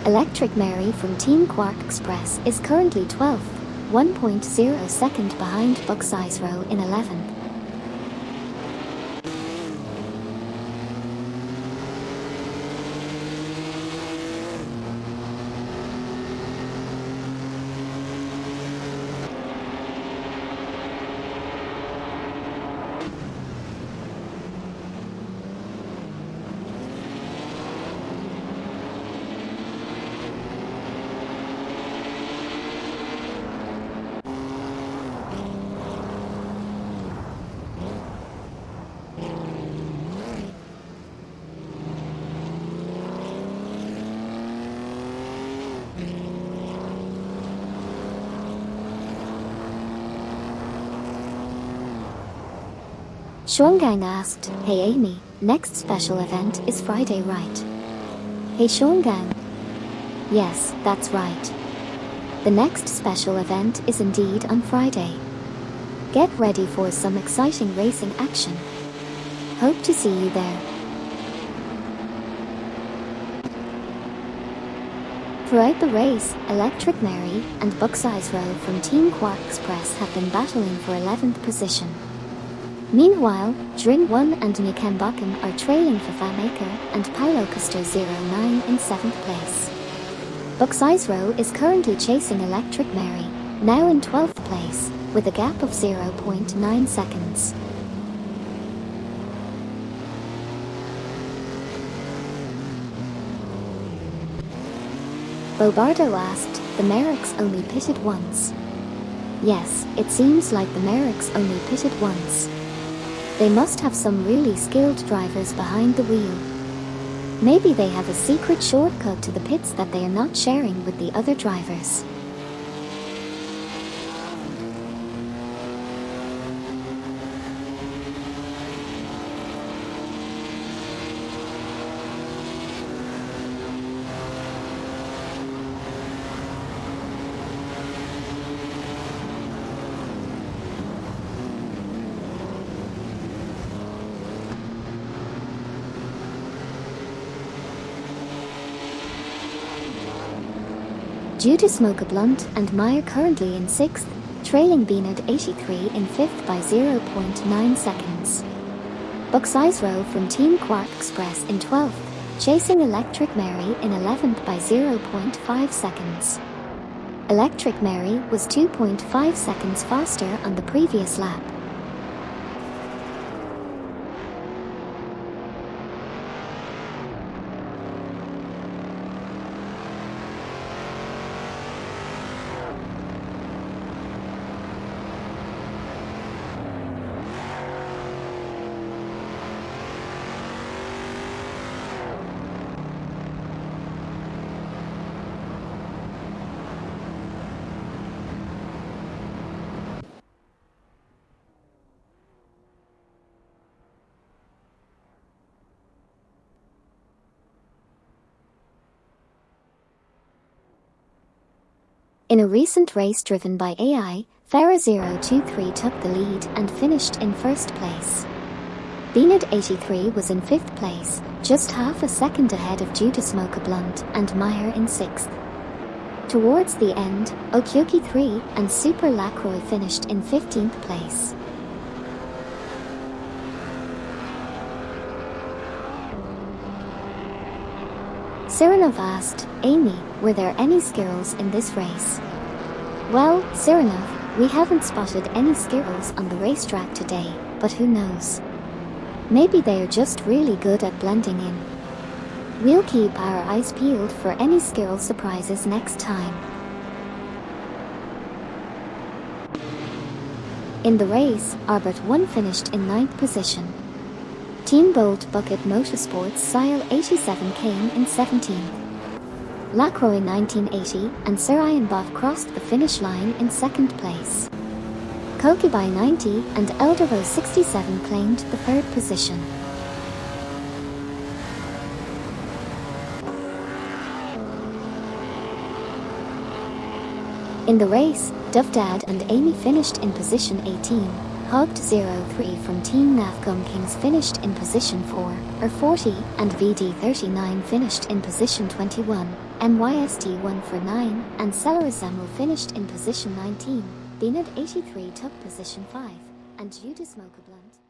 Electric Mary from Team Quark Express is currently 12th, 1.0 second behind Bucksize Row in 11th. Shuangang asked, "Hey Amy, next special event is Friday, right?" Hey Shuangang. Yes, that's right. The next special event is indeed on Friday. Get ready for some exciting racing action. Hope to see you there. Throughout the race, Electric Mary and Bucksize Row from Team Quark Express have been battling for 11th position. Meanwhile, Drin 1 and Nikembakum are trailing for Famaker and Pylocaster 09 in 7th place. Bucksize Row is currently chasing Electric Mary, now in 12th place, with a gap of 0.9 seconds. Bobardo asked, "The Merricks only pitted once?" Yes, it seems like the Merricks only pitted once. They must have some really skilled drivers behind the wheel. Maybe they have a secret shortcut to the pits that they are not sharing with the other drivers. Judas Smoke a Blunt and Meyer currently in 6th, trailing Beanard 83 in 5th by 0.9 seconds. Buck's Row from Team Quark Express in 12th, chasing Electric Mary in 11th by 0.5 seconds. Electric Mary was 2.5 seconds faster on the previous lap. In a recent race driven by AI, Farah023 took the lead and finished in 1st place. Beanard 83 was in 5th place, just half a second ahead of Judas Smoke a Blunt and Meyer in 6th. Towards the end, Okyoki 3 and Super Lacroix finished in 15th place. Sirenov asked, Amy, were there any squirrels in this race? Well, Sirenov, we haven't spotted any squirrels on the racetrack today, but who knows? Maybe they are just really good at blending in. We'll keep our eyes peeled for any squirrel surprises next time. In the race, Arbert 1 finished in 9th position. Team Bolt Bucket Motorsports Sile 87 came in 17th. Lacroix 1980 and Sir Ian Bott crossed the finish line in 2nd place. Kokubai 90 and Eldervo 67 claimed the 3rd position. In the race, Dovdad and Amy finished in position 18. Hogged03 from Team Nafgum Kings finished in position 4, or 40, and VD39 finished in position 21, MYST1 for 9, and Celerizamo finished in position 19. Beanard 83 took position 5, and Judas Smoke a Blunt